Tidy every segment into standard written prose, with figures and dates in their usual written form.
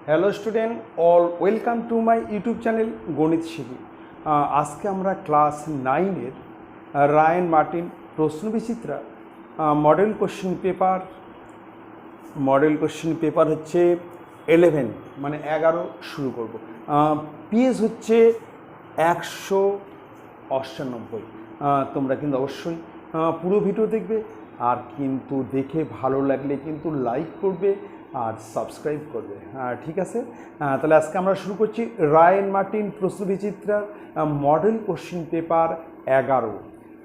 Hello student, all welcome to my YouTube channel গণিত শিখি। আজকে আমরা ক্লাস 9-এর রায়ান মার্টিন প্রশ্নবিচিত্রা মডেল কোশ্চেন পেপার হচ্ছে 11 মানে 11 শুরু করব। পেজ হচ্ছে 198। তোমরা কিন্তু অবশ্যই পুরো ভিডিও দেখবে, আর কিন্তু দেখে ভালো লাগলে কিন্তু লাইক করবে আর সাবস্ক্রাইব করবে। ঠিক আছে, তাহলে আজকে আমরা শুরু করছি রায়ান মার্টিন প্রশ্নবিচিত্রার মডেল কোশ্চেন পেপার 11,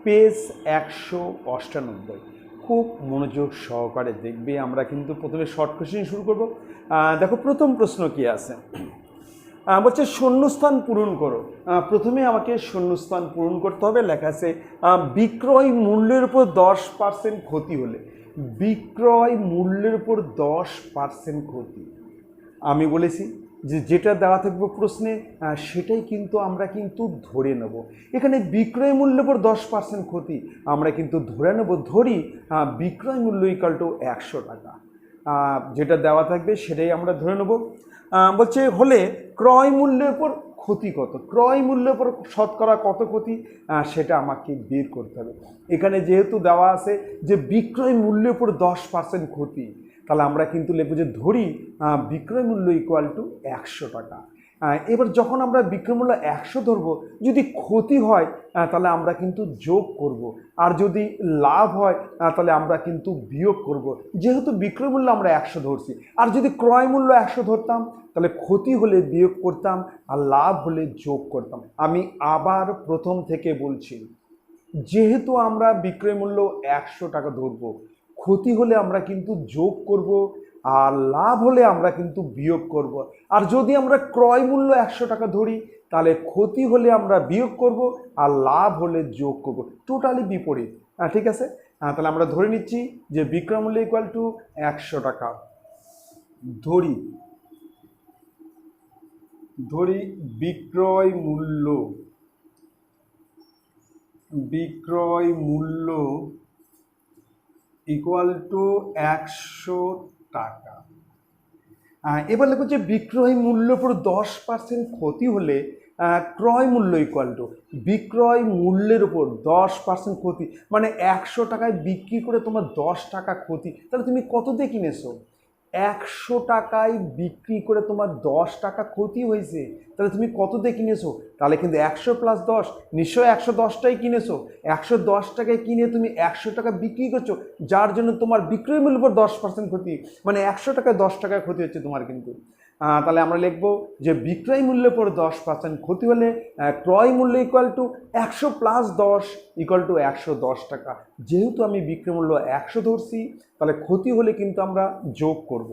পেজ 198। খুব মনোযোগ সহকারে দেখবে। আমরা কিন্তু প্রথমে শর্ট কোশ্চেন শুরু করব। দেখো প্রথম প্রশ্ন কি আছে, বলছে শূন্যস্থান পূরণ করো। প্রথমে আমাকে শূন্যস্থান পূরণ করতে হবে। লেখা আছে বিক্রয় মূল্যের উপর 10% ক্ষতি হলে। বিক্রয় মূল্যের উপর 10% ক্ষতি, আমি বলেছি যে যেটা দেওয়া থাকবে প্রশ্নে সেটাই কিন্তু আমরা কিন্তু ধরে নেব। এখানে বিক্রয় মূল্যের উপর 10% ক্ষতি আমরা কিন্তু ধরে নেব। ধরি বিক্রয় মূল্য ইকুয়াল টু 100 টাকা, যেটা দেওয়া থাকবে সেটাই আমরা ধরে নেব। বলছে হলে ক্রয় মূল্যের উপর ক্ষতি কত, ক্রয় মূল্যের উপর শতকরা কত ক্ষতি সেটা আমাকে বের করতে হবে। এখানে যেহেতু দেওয়া আছে যে বিক্রয় মূল্যের উপর 10% ক্ষতি, তাহলে আমরা কিন্তু লিখব যে ধরি বিক্রয় মূল্য ইকুয়াল টু 100 টাকা। এবার যখন আমরা বিক্রয় মূল্য 100 ধরবো, যদি ক্ষতি হয় তাহলে আমরা কিন্তু যোগ করব, আর যদি লাভ হয় তাহলে আমরা কিন্তু বিয়োগ করব। যেহেতু বিক্রয় মূল্য আমরা 100 ধরছি, আর যদি ক্রয় মূল্য 100 ধরতাম তাহলে ক্ষতি হলে বিয়োগ করতাম আর লাভ হলে যোগ করতাম। আমি আবার প্রথম থেকে বলছি, যেহেতু আমরা বিক্রয় মূল্য 100 টাকা ধরবো, ক্ষতি হলে আমরা কিন্তু যোগ করব আর লাভ হলে আমরা কিন্তু বিয়োগ করব। আর যদি আমরা ক্রয় মূল্য 100 টাকা ধরি তাহলে ক্ষতি হলে আমরা বিয়োগ করব আর লাভ হলে যোগ করব, টোটালি বিপরীত। ঠিক আছে, তাহলে আমরা ধরে নিচ্ছি যে বিক্রয় মূল্য ইকুয়াল টু 100 টাকা। ধরি বিক্রয় মূল্য ইকুয়াল টু 100 টাকা। এবার লিখো যে বিক্রয় মূল্যের উপর 10% ক্ষতি হলে ক্রয় মূল্য ইকুয়াল টু বিক্রয় মূল্যের উপর 10% ক্ষতি, মানে 100 টাকায় বিক্রি করে তোমার 10 টাকা ক্ষতি, তাহলে তুমি কত দিয়ে কিনেছো? 100 টাকায় বিক্রি করে তোমার 10 টাকা ক্ষতি হয়েছে, তাহলে তুমি কত দিয়ে কিনেছো? তাহলে কিন্তু 100 প্লাস 10, নিশ্চয়ই 110টাই কিনেছো। 110 টাকায় কিনে তুমি 100 টাকা বিক্রি করছো, যার জন্য তোমার বিক্রয় মূল্যের উপর 10% ক্ষতি, মানে 100 টাকায় 10 টাকায় ক্ষতি হচ্ছে তোমার কিন্তু। তাহলে আমরা লিখবো যে বিক্রয় মূল্যের উপর 10% ক্ষতি হলে ক্রয় মূল্য equal to 100 plus 10 equal to 110 টাকা। যেহেতু আমি বিক্রয় মূল্য 100 ধরছি, তাহলে ক্ষতি হলে কিন্তু আমরা যোগ করব।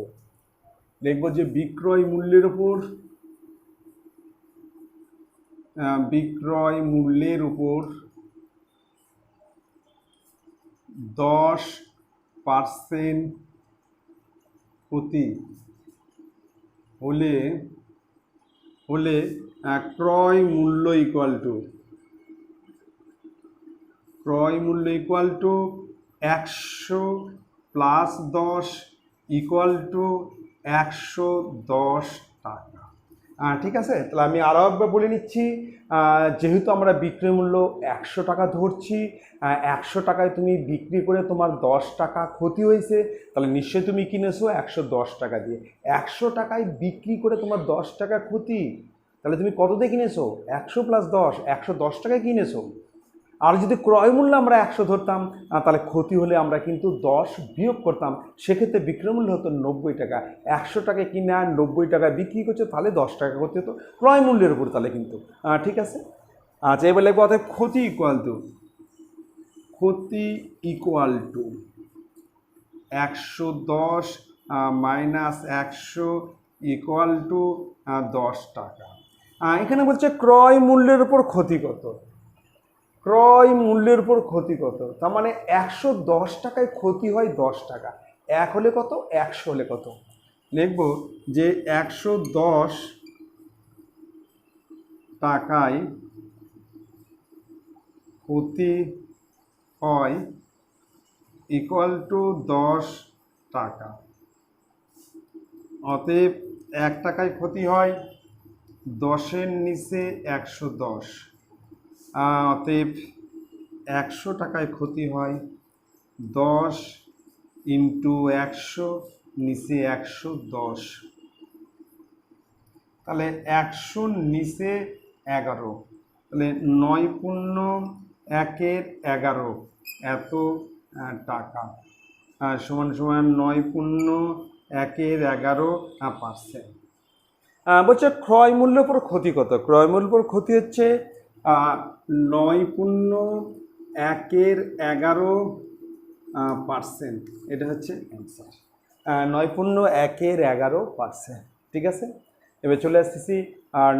লিখবো যে বিক্রয় মূল্যের উপর 10% ক্ষতি হলে ক্রয় মূল্য equal to 100 plus 10 equal to 110 টাকা। ঠিক আছে, তাহলে আমি আরও একবার বলে নিচ্ছি। যেহেতু আমরা বিক্রয় মূল্য 100 টাকা ধরছি, 100 টাকায় তুমি বিক্রি করে তোমার 10 টাকা ক্ষতি হয়েছে, তাহলে নিশ্চয়ই তুমি কিনেছো 110 টাকা দিয়ে। 100 টাকায় বিক্রি করে তোমার 10 টাকা ক্ষতি, তাহলে তুমি কত দিয়ে কিনেছো? 100 প্লাস 10, 110 টাকায় কিনেছো। আর যদি ক্রয় মূল্য আমরা 100 ধরতাম, তাহলে ক্ষতি হলে আমরা কিন্তু 10 বিয়োগ করতাম, সেক্ষেত্রে বিক্রয় মূল্য হতো 90 টাকা। 100 টাকায় কিনে আর 90 টাকা বিক্রি করছে, তাহলে 10 টাকা করতে হতো ক্রয় মূল্যের উপর। তাহলে কিন্তু ঠিক আছে। আচ্ছা, এবার লিখবো অর্থাৎ ক্ষতি equal to 110 minus 100 equal to 10 টাকা। এখানে বলছে ক্রয় মূল্যের উপর ক্ষতি কত, ক্রয় মূল্যের উপর ক্ষতি কত, তার মানে 110 টাকায় ক্ষতি হয় 10 টাকা। 1 হলে কত, 100 হলে কত? লিখব যে 110 টাকায় ক্ষতি হয় ইকুয়াল টু 10 টাকা। অতএব 1 টাকায় ক্ষতি হয় 10-এর নিচে 110, অতএব 100 টাকায় ক্ষতি হয় 10 ইন্টু 100 নিচে 110, তাহলে 100 নিচে 11, তাহলে 9×1=11 এত টাকা সমান সমান 9×1=11%। বলছে ক্রয় মূল্যের উপর ক্ষতি কত? ক্রয় মূল্যের উপর ক্ষতি হচ্ছে 9×1=11%, এটা হচ্ছে অ্যান্সার। 9×1=11%, ঠিক আছে। এবার চলে আসতেছি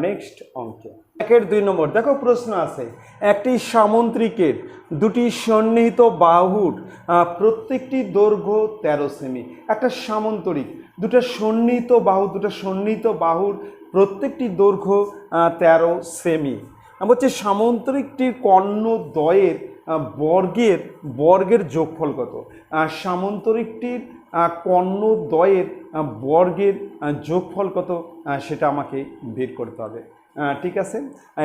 নেক্সট অঙ্কে। 1-2 নম্বর দেখো প্রশ্ন আছে, একটি সামুদ্রিকের দুটি সন্নিহিত বাহুর প্রত্যেকটি দৈর্ঘ্য 13 সেমি। একটা সামন্তরিক দুটো সন্নিহিত বাহুর প্রত্যেকটি দৈর্ঘ্য 13 সেমি। বলছে সামন্তরিকটির কর্ণদ্বয়ের বর্গের যোগফল কত? সামন্তরিকটির কর্ণদ্বয়ের বর্গের যোগফল কত সেটা আমাকে বের করতে হবে, ঠিক আছে।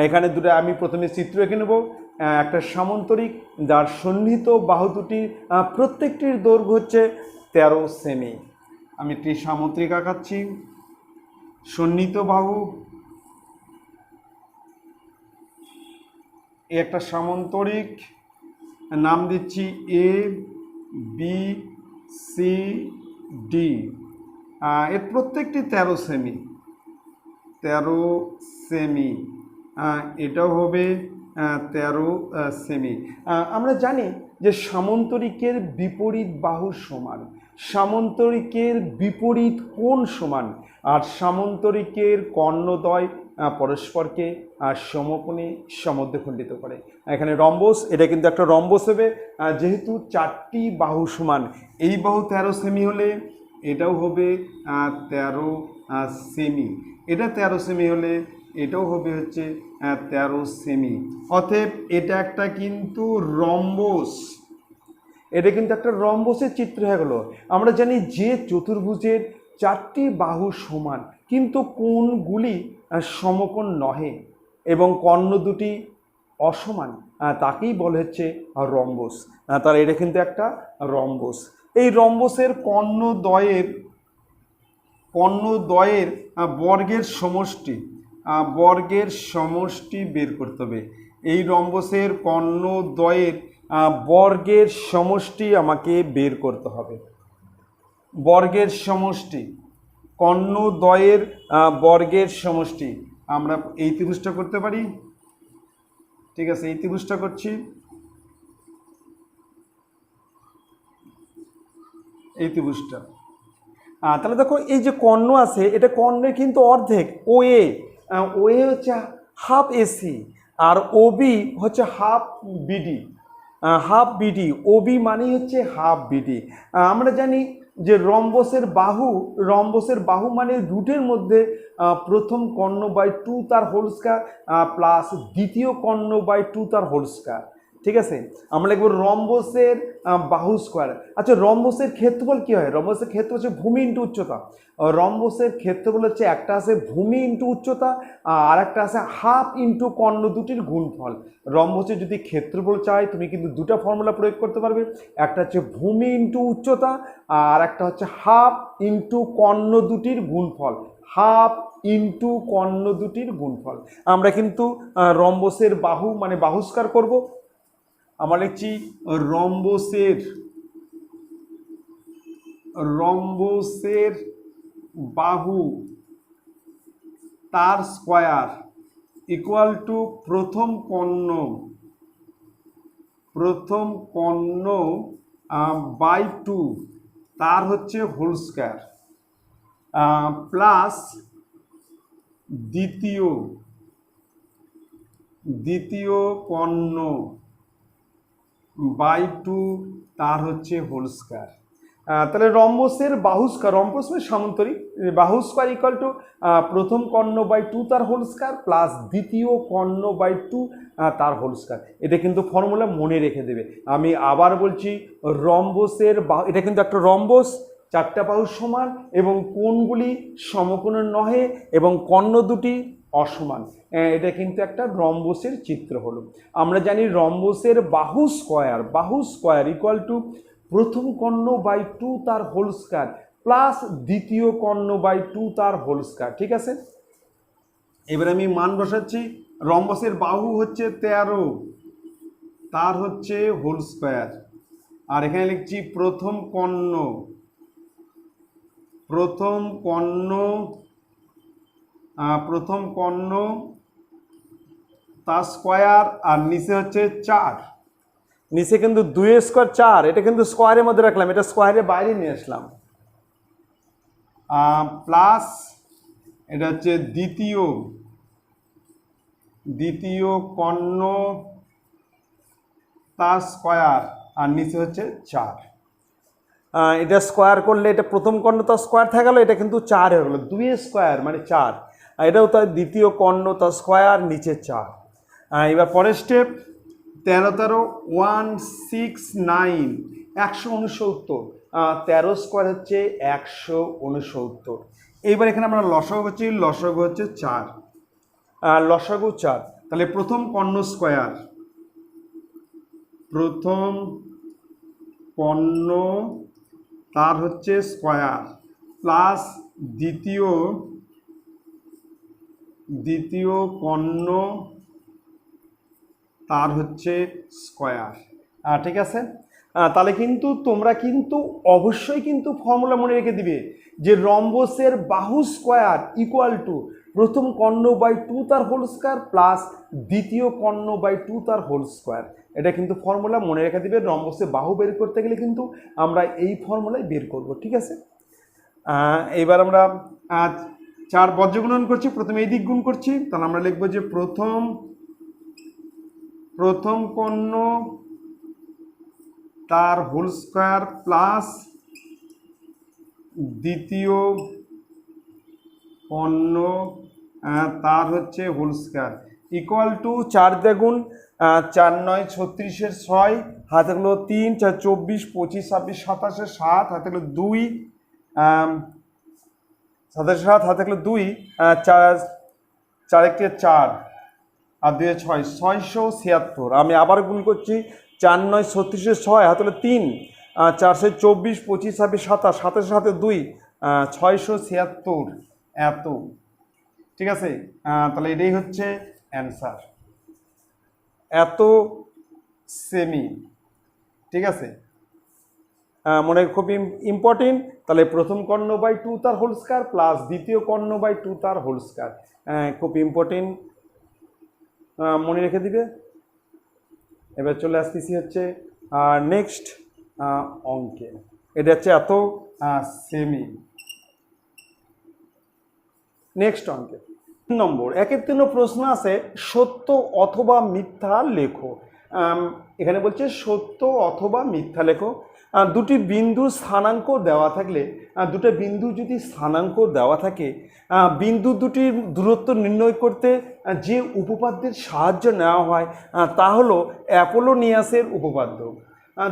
এখানে দুটো আমি প্রথমে চিত্র এঁকে নেব। একটা সামন্তরিক যার সন্নিহিত বাহু দুটির প্রত্যেকটির দৈর্ঘ্য হচ্ছে 13 সেমি। আমি একটি সামুদ্রিক আঁকাচ্ছি, সন্নিহিত বাহু, একটা সামন্তরিক, নাম দিচ্ছি এ বি সি ডি, এর প্রত্যেকটি 13 সেমি, 13 সেমি, এটাও হবে 13 সেমি। আমরা জানি যে সামন্তরিকের বিপরীত বাহু সমান, সামন্তরিকের বিপরীত কোণ সমান, আর সামন্তরিকের কর্ণদ্বয় পরস্পরকে সমকোণে সমদ্বিখণ্ডিত করে। এখানে রম্বস, এটা কিন্তু একটা রম্বস হবে, যেহেতু 4টি বাহু সমান, এই বাহু 13 সেমি হলে এটাও হবে 13 সেমি, এটা 13 সেমি হলে এটাও হবে হচ্ছে 13 সেমি। অতএব এটা একটা কিন্তু রম্বস, এটা কিন্তু একটা রম্বসের চিত্র হয়ে গেল। আমরা জানি যে চতুর্ভুজের 4টি বাহু সমান কিন্তু কোণগুলি সমকোণ নহে এবং কর্ণ দুটি অসমান, তাকেই বলে হচ্ছে রম্বস। তার এটা কিন্তু একটা রম্বস। এই রম্বসের কর্ণদ্বয়ের বর্গের সমষ্টি বের করতে হবে। এই রম্বসের কর্ণদ্বয়ের বর্গের সমষ্টি আমাকে বের করতে হবে। বর্গের সমষ্টি, কর্ণদ্বয়ের বর্গের সমষ্টি আমরা এই ত্রিভুজটা করতে পারি, ঠিক আছে। এই ত্রিভুজটা করছি, এই ত্রিভুজটা। তাহলে দেখো এই যে কর্ণ আছে, এটা কর্ণের কিন্তু অর্ধেক, ওএ হচ্ছে হাফ এসি আর ওবি হচ্ছে হাফ বিডি, ওবি মানেই হচ্ছে হাফ বিডি। আমরা জানি যে রম্বসের বাহু মানে রুটের মধ্যে প্রথম কর্ণ বাই 2 তার হোল স্কয়ার প্লাস দ্বিতীয় কর্ণ বাই 2 তার হোল স্কয়ার, ঠিক আছে। আমরা লিখব রম্বসের বাহু স্কয়ার। আচ্ছা, রম্বসের ক্ষেত্রফল কি হয়? রম্বসের ক্ষেত্রফল হচ্ছে ভূমি ইন্টু উচ্চতা। রম্বসের ক্ষেত্রফল হচ্ছে একটা আছে ভূমি ইন্টু উচ্চতা আর একটা আছে হাফ ইন্টু কর্ণ দুটির গুণফল। রম্বসের যদি ক্ষেত্রফল চাই তুমি কিন্তু দুটো ফর্মুলা প্রয়োগ করতে পারবে, একটা হচ্ছে ভূমি ইন্টু উচ্চতা আর একটা হচ্ছে হাফ ইন্টু কর্ণ দুটির গুণফল, হাফ ইন্টু কর্ণ দুটির গুণফল। আমরা কিন্তু রম্বসের বাহু মানে বাহুস্কার করব। আমরা লিখছি রম্বসের বাহু তার স্কয়ার ইকুয়াল টু প্রথম কর্ণ বাই 2 তার হচ্ছে হোল স্কয়ার প্লাস দ্বিতীয় কর্ণ বাই 2 তার হচ্ছে হোল স্কয়ার। তাহলে রম্বসের বাহুস্কয়ার, রম্বস মানে সামন্তরিক, বাহুস্কয়ার ইকুয়াল টু প্রথম কর্ণ বাই 2 তার হোল স্কয়ার প্লাস দ্বিতীয় কর্ণ বাই 2 তার হোল স্কয়ার। এটা কিন্তু ফর্মুলা মনে রেখে দেবে। আমি আবার বলছি, রম্বসের এটা কিন্তু একটা রম্বস, চারটা বাহু সমান এবং কোণগুলি সমকোণ নহে এবং কর্ণ দুটি অসমান। এটা কিন্তু একটা রম্বসের চিত্র হলো। আমরা জানি রম্বসের বাহু স্কয়ার ইকুয়াল টু প্রথম কর্ণ বাই 2 তার হোল স্কয়ার প্লাস দ্বিতীয় কর্ণ বাই 2 তার হোল স্কয়ার। ঠিক আছে, এবার আমি মান বসাচ্ছি। রম্বসের বাহু হচ্ছে 13, তার হচ্ছে হোল স্কয়ার, আর এখানে লিখছি প্রথম কর্ণ তার স্কয়ার, আর নিচে হচ্ছে 4, নিচে কিন্তু 2 স্কয়ার 4, এটা কিন্তু স্কয়ারের মধ্যে রাখলাম, এটা স্কয়ারের বাইরে নিয়ে আসলাম, প্লাস এটা হচ্ছে দ্বিতীয় কর্ণ তার স্কয়ার, আর নিচে হচ্ছে 4। এটা স্কয়ার করলে এটা প্রথম কর্ণ তার স্কয়ার থেকে গেল, এটা কিন্তু 4 হয়ে গেলো, 2 স্কয়ার মানে 4, এটাও তার দ্বিতীয় কর্ণ তার স্কয়ার, নিচে 4। এবার পরের স্টেপ 13 169 169, 13 স্কয়ার হচ্ছে 169। এইবার এখানে আমরা লসাগু করছি, লসাগু হচ্ছে 4, লসাগু 4, তাহলে প্রথম কর্ণ স্কয়ার, প্রথম কর্ণ তার হচ্ছে স্কয়ার প্লাস দ্বিতীয় কর্ণ তার হচ্ছে স্কয়ার। ঠিক আছে, তাহলে কিন্তু তোমরা কিন্তু অবশ্যই কিন্তু ফর্মুলা মনে রেখে দিবে যে রম্বসের বাহু স্কয়ার ইকুয়াল টু প্রথম কর্ণ বাই 2 তার হোল স্কয়ার প্লাস দ্বিতীয় কর্ণ বাই 2 তার হোল স্কয়ার। এটা কিন্তু ফর্মুলা মনে রেখে দিবে। রম্বসের বাহু বের করতে গেলে কিন্তু আমরা এই ফর্মুলাই বের করব। ঠিক আছে, এবার আমরা 4 বজ্রগুণন করছি, প্রথমে এই দিক গুণ করছি, তাহলে আমরা লিখবো যে প্রথম কর্ণ তার হোল স্কয়ার প্লাস দ্বিতীয় কর্ণ তার হচ্ছে হোল স্কয়ার ইকুয়াল টু 4 দ্বিগুণ 4 9 36 6, হাতে গেলো 3 4 24 25 26 27 7, হাতে গেলো 2 27 7, হাতে গেলো 2 4 4 1 4 আর 2 6 676। আমি আবার গুণ করছি, 4 9 36 6, হাতে হলো 3 4 24 25 26 27, 27 সাথে 2 676 এত। ঠিক আছে, তাহলে এটাই হচ্ছে অ্যান্সার, এত সেমি। ঠিক আছে, মনে খুব ইম্পর্টেন্ট। তাহলে প্রথম কর্ণ বাই 2 তার হোল স্কয়ার প্লাস দ্বিতীয় কর্ণ বাই 2 তার হোল স্কয়ার, খুব ইম্পর্টেন্ট, মনে রেখে দিবে। এবার চলে আসতেছি হচ্ছে নেক্সট অঙ্কে, এটা হচ্ছে এত সেমি। নেক্সট অঙ্কে 3 নম্বর 1-এর 3 প্রশ্ন আছে, সত্য অথবা মিথ্যা লেখো। এখানে বলছে সত্য অথবা মিথ্যা লেখো। দুটি বিন্দু স্থানাঙ্ক দেওয়া থাকলে, দুটো বিন্দু যদি স্থানাঙ্ক দেওয়া থাকে, বিন্দু দুটির দূরত্ব নির্ণয় করতে যে উপপাদ্যের সাহায্য নেওয়া হয় তা হলো অ্যাপোলোনিয়াসের উপপাদ্য।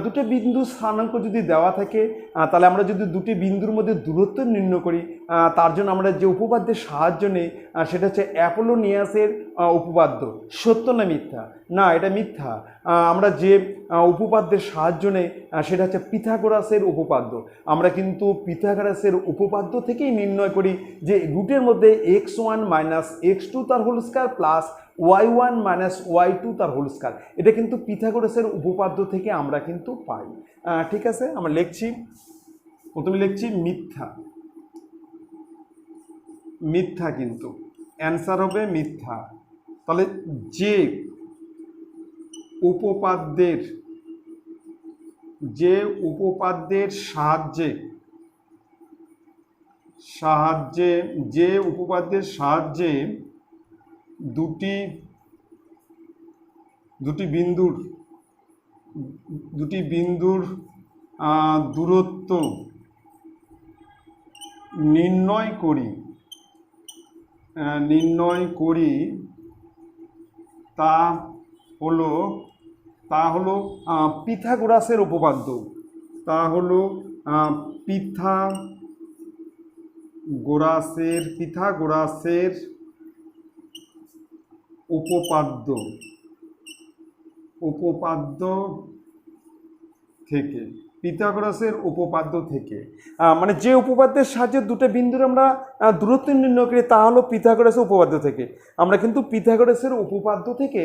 দুটো বিন্দু স্থানাঙ্ক যদি দেওয়া থাকে, তাহলে আমরা যদি দুটি বিন্দুর মধ্যে দূরত্ব নির্ণয় করি, তার জন্য আমরা যে উপপাদ্যের সাহায্য নেই সেটা হচ্ছে অ্যাপোলোনিয়াসের উপপাদ্য। সত্য না মিথ্যা? না, এটা মিথ্যা। আমরা যে উপপাদ্যের সাহায্য নেই সেটা হচ্ছে পিথাগোরাসের উপপাদ্য। আমরা কিন্তু পিথাগোরাসের উপপাদ্য থেকেই নির্ণয় করি যে রুটের মধ্যে x1 - x2 তার whole square plus y1 - y2 তার হোল স্কয়ার, এটা কিন্তু পিথাগোরাসের উপপাদ্য থেকে আমরা কিন্তু পাই। ঠিক আছে, আমরা লিখছি, প্রথমে লিখছি মিথ্যা, মিথ্যা কিন্তু অ্যান্সার হবে মিথ্যা। তাহলে যে উপপাদ্যের সাহায্যে দুটি বিন্দুর দূরত্ব নির্ণয় করি তা হলো পিথাগোরাসের উপপাদ্য। পিথাগোরাসের উপপাদ্য থেকে মানে যে উপপাদ্যের সাহায্যে দুটো বিন্দুর আমরা দূরত্ব নির্ণয় করি তা হলো পিথাগোরাসের উপপাদ্য থেকে। আমরা কিন্তু পিথাগোরাসের উপপাদ্য থেকে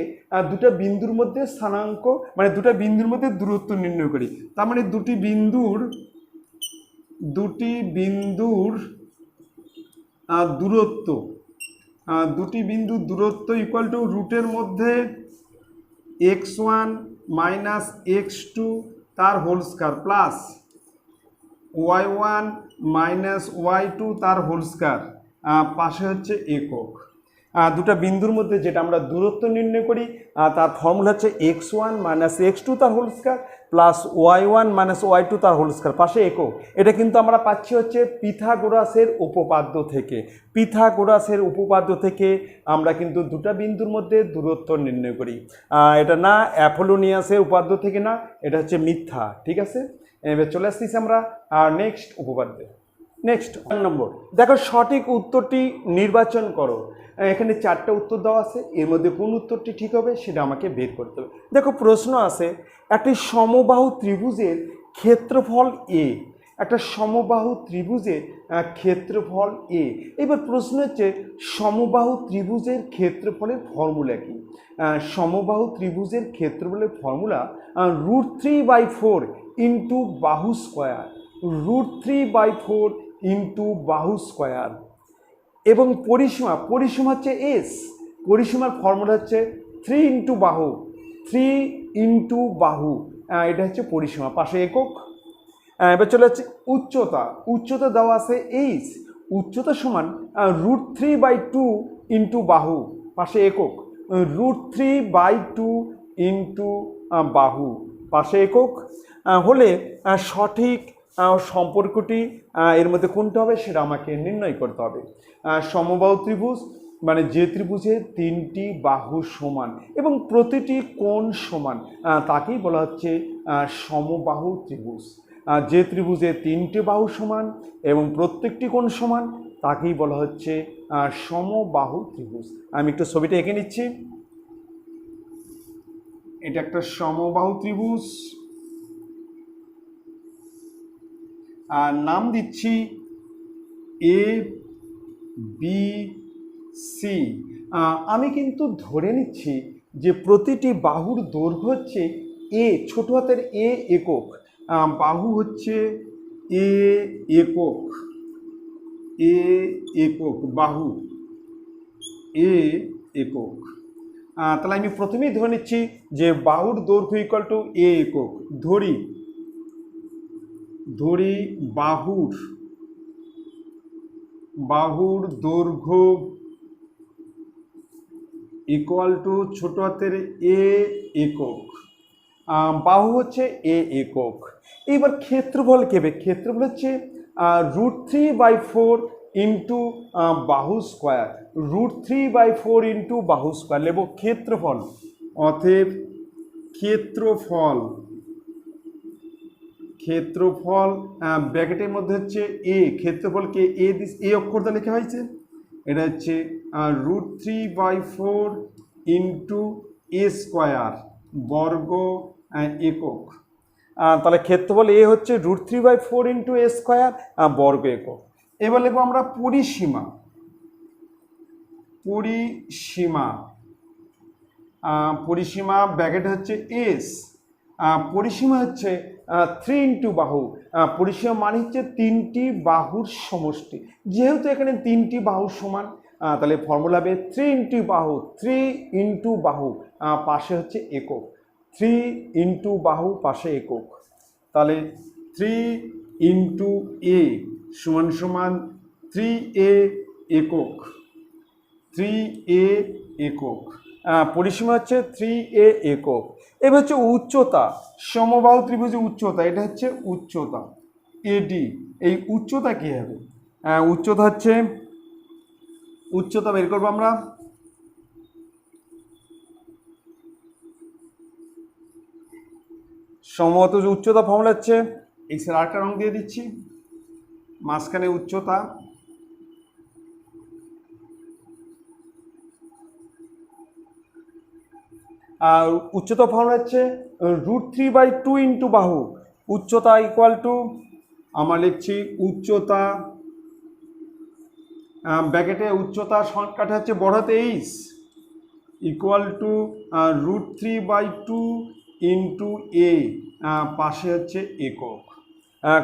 দুটো বিন্দুর মধ্যে স্থানাঙ্ক মানে দুটো বিন্দুর মধ্যে দূরত্ব নির্ণয় করি। তার মানে দুটি বিন্দুর দূরত্ব ইকুয়াল টু রুটের মধ্যে x1 মাইনাস x2 তার whole square plus y1 minus y2 তার হোল স্কয়ার, পাশে হচ্ছে একক। দুটো বিন্দুর মধ্যে যেটা আমরা দূরত্ব নির্ণয় করি তার ফর্মুলা হচ্ছে x1 মাইনাস x2 তার whole square plus y1 minus y2 তার হোল স্কয়ার, পাশে একক। এটা কিন্তু আমরা পাচ্ছি হচ্ছে পিথাগোরাসের উপপাদ্য থেকে আমরা কিন্তু দুটো বিন্দুর মধ্যে দূরত্ব নির্ণয় করি। এটা না অ্যাপোলোনিয়াসের উপপাদ্য থেকে না, এটা হচ্ছে মিথ্যা। ঠিক আছে, এবার চলে আসতেছি আমরা নেক্সট উপপাদ্যে। নেক্সট 1 নম্বর, দেখো সঠিক উত্তরটি নির্বাচন করো। এখানে 4টা উত্তর দেওয়া আছে, এর মধ্যে কোন উত্তরটি ঠিক হবে সেটা আমাকে বের করতে হবে। দেখো প্রশ্ন আছে একটি সমবাহু ত্রিভুজের ক্ষেত্রফল এ, একটা সমবাহু ত্রিভুজের ক্ষেত্রফল এ। এবার প্রশ্ন হচ্ছে সমবাহু ত্রিভুজের ক্ষেত্রফলের ফর্মুলা কি? সমবাহু ত্রিভুজের ক্ষেত্রফলের ফর্মুলা √3/4 ইন্টু বাহু স্কোয়ার, √3/4 ইন্টু বাহু স্কোয়ার। এবং পরিসীমা হচ্ছে এস, পরিসীমার ফর্মুলা হচ্ছে 3 ইন্টু বাহু, এটা হচ্ছে পরিসীমা, পাশে একক। এবার চলে যাচ্ছে উচ্চতা দেওয়া আছে এইচ, উচ্চতা সমান √3/2 ইন্টু বাহু, পাশে একক। √3/2 ইন্টু বাহু, পাশে একক হলে সঠিক সম্পর্কটি এর মধ্যে কোনটা হবে সেটা আমাকে নির্ণয় করতে হবে। সমবাহু ত্রিভুজ মানে যে ত্রিভুজে 3টি বাহু সমান এবং প্রতিটি কোণ সমান তাকেই বলা হচ্ছে সমবাহু ত্রিভুজ। যে ত্রিভুজে 3টি বাহু সমান এবং প্রত্যেকটি কোণ সমান তাকেই বলা হচ্ছে সমবাহু ত্রিভুজ। আমি একটু ছবিটা এঁকে নিচ্ছি। এটা একটা সমবাহু ত্রিভুজ, নাম দিচ্ছি এ বি সি। আমি কিন্তু ধরে নিচ্ছি যে প্রতিটি বাহুর দৈর্ঘ্য হচ্ছে এ, ছোট হাতের এ একক, বাহু হচ্ছে এ একক, বাহু এ একক। তাহলে আমি প্রথমেই ধরে নিচ্ছি যে বাহুর দৈর্ঘ্য ইকুয়াল টু এ একক। ধরি বাহুর দৈর্ঘ্য ইকুয়াল টু ছোট হাতের এ একক, বাহু হচ্ছে এ একক। এবার ক্ষেত্রফল কেবে? ক্ষেত্রফল হচ্ছে √3/4 ইন্টু বাহু স্কোয়ার, √3/4 ইন্টু বাহু স্কোয়ার নেব ক্ষেত্রফল। অতএব ক্ষেত্রফল ব্র্যাকেটের মধ্যে হচ্ছে এ, ক্ষেত্রফলকে এ অক্ষর দ্বারা লেখা হয়েছে, এটা হচ্ছে √3/4 ইন্টু এ স্কোয়ার বর্গ একক। তাহলে ক্ষেত্রফল এ হচ্ছে √3/4 ইন্টু এ স্কোয়ার বর্গ একক। এবার লিখবো আমরা পরিসীমা ব্র্যাকেট হচ্ছে এস, পরিসীমা হচ্ছে 3 ইন্টু বাহু, পরিসীমা মানে হচ্ছে 3টি বাহুর সমষ্টি। যেহেতু এখানে 3টি বাহু সমান তাহলে ফর্মুলা হবে 3 ইন্টু বাহু, পাশে হচ্ছে একক, 3 ইন্টু বাহু পাশে একক। তাহলে 3 ইন্টু এ সমান সমান 3a একক, 3a একক, পরিসীমা হচ্ছে 3a একক। এবার হচ্ছে উচ্চতা, সমবাহু ত্রিভুজের উচ্চতা, এটা হচ্ছে উচ্চতা এডি। এই উচ্চতা কি হবে? উচ্চতা বের করবো আমরা। সমবাহু উচ্চতা ফর্মুলা হচ্ছে এই আরেকটা রং দিয়ে দিচ্ছি, মাঝখানে উচ্চতা, আর উচ্চতা ফর্মুলা হচ্ছে √3/2 ইন্টু বাহু। উচ্চতা ইকুয়াল টু আমরা লিখছি উচ্চতা, ব্র্যাকেটে উচ্চতা সংখ্যাটা হচ্ছে বড় হাতে এইচ ইকুয়াল টু √3/2 ইন্টু এ, পাশে হচ্ছে একক।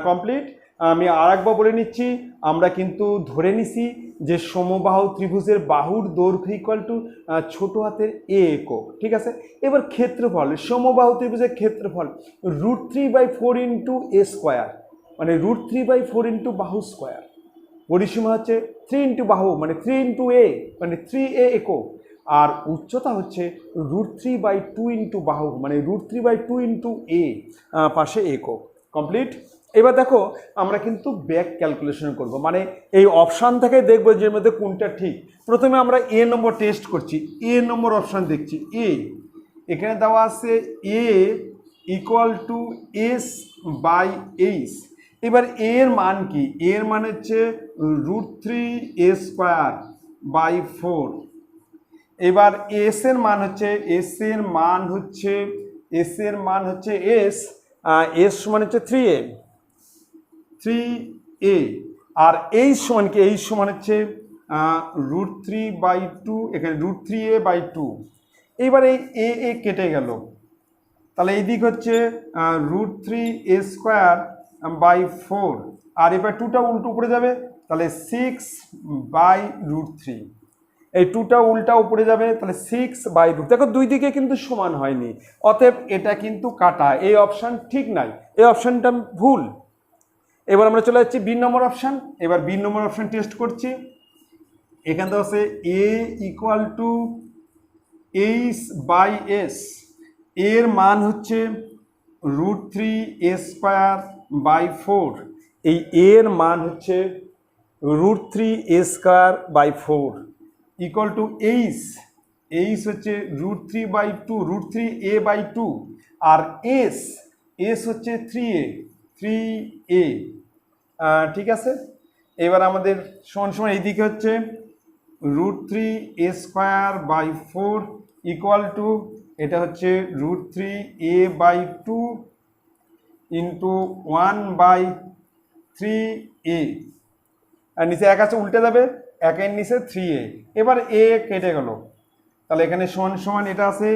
কমপ্লিট। আমি আর একবার বলে নিচ্ছি, আমরা কিন্তু ধরে নিছি যে সমবাহু ত্রিভুজের বাহুর দৈর্ঘ্য ইকুয়াল টু ছোট হাতের এ একক, ঠিক আছে। এবার ক্ষেত্রফল, সমবাহু ত্রিভুজের ক্ষেত্রফল √3/4 ইন্টু এ স্কোয়ার, মানে √3/4 ইন্টু বাহু স্কোয়ার। পরিসীমা হচ্ছে 3 ইন্টু বাহু মানে 3 ইন্টু এ মানে 3a একক, আর উচ্চতা হচ্ছে √3/2 ইন্টু বাহু মানে √3/2 ইন্টু এ, পাশে একক। কমপ্লিট। এবার দেখো আমরা কিন্তু ব্যাক ক্যালকুলেশন করব, মানে এই অপশান থেকে দেখবো যে মধ্যে কোনটা ঠিক। প্রথমে আমরা এ নম্বর টেস্ট করছি, এ নম্বর অপশান দেখছি। এ এখানে দেওয়া আছে এ ইকুয়াল টু S/H। এবার এর মান কি? এর মান হচ্ছে √3a²/4। এবার এস এর মান হচ্ছে এস সমান হচ্ছে 3a, আর এইচ সমান কি? এইচ সমান হচ্ছে √3/2, এখানে √3a/2। এইবার এই এ কেটে গেল, তাহলে এই দিক হচ্ছে √3a²/4, আর এবার 2টা উল্টো উপরে যাবে, তাহলে 6/√3। এই 2টা উল্টা উপরে যাবে, তাহলে 6/√। দেখো দুই দিকে কিন্তু সমান হয়নি, অতএব এটা কিন্তু কাটা, এই অপশান ঠিক নাই, এই অপশানটা ভুল। এবার আমরা চলে যাচ্ছি বি নম্বর অপশান। এবার বি নম্বর অপশান টেস্ট করছি। এখান থেকে আছে এ ইকুয়াল টু H/S। এর মান হচ্ছে √3a²/4। এই এর মান হচ্ছে √3a² equal to H. H হচ্ছে √3/2, √3a/2, আর এস হচ্ছে 3a। ঠিক আছে। এবার আমাদের সমান এইদিকে হচ্ছে √3a²/4 ইকুয়াল টু, এটা হচ্ছে √3a/2 ইন্টু 1/3a, আর নিচে এক আছে উল্টে যাবে, একের নিচে 3a। এবার এ কেটে গেল, তাহলে এখানে সমান এটা আছে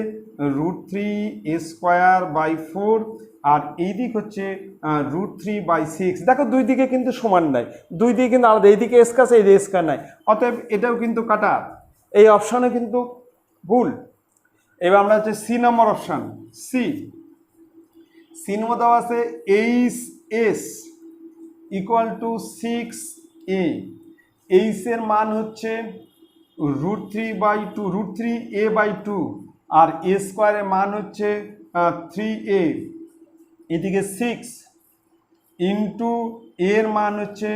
√3a²/4, আর এই দিক হচ্ছে √3/6। দেখো দুই দিকে কিন্তু সমান নাই, দুই দিকে কিন্তু আলাদা, এইদিকে স্কয়ার আছে, এই দিকে স্কয়ার নাই, অতএব এটাও কিন্তু কাটা, এই অপশানে কিন্তু ভুল। এবার আমরা হচ্ছে সি নম্বর অপশান। সি নম্বর দেওয়া আছে H/S equal to 6a। H এর মান হচ্ছে √3/2, √3a/2, আর এ স্কোয়ারের মান হচ্ছে 3a। এদিকে 6 ইন্টু এর মান হচ্ছে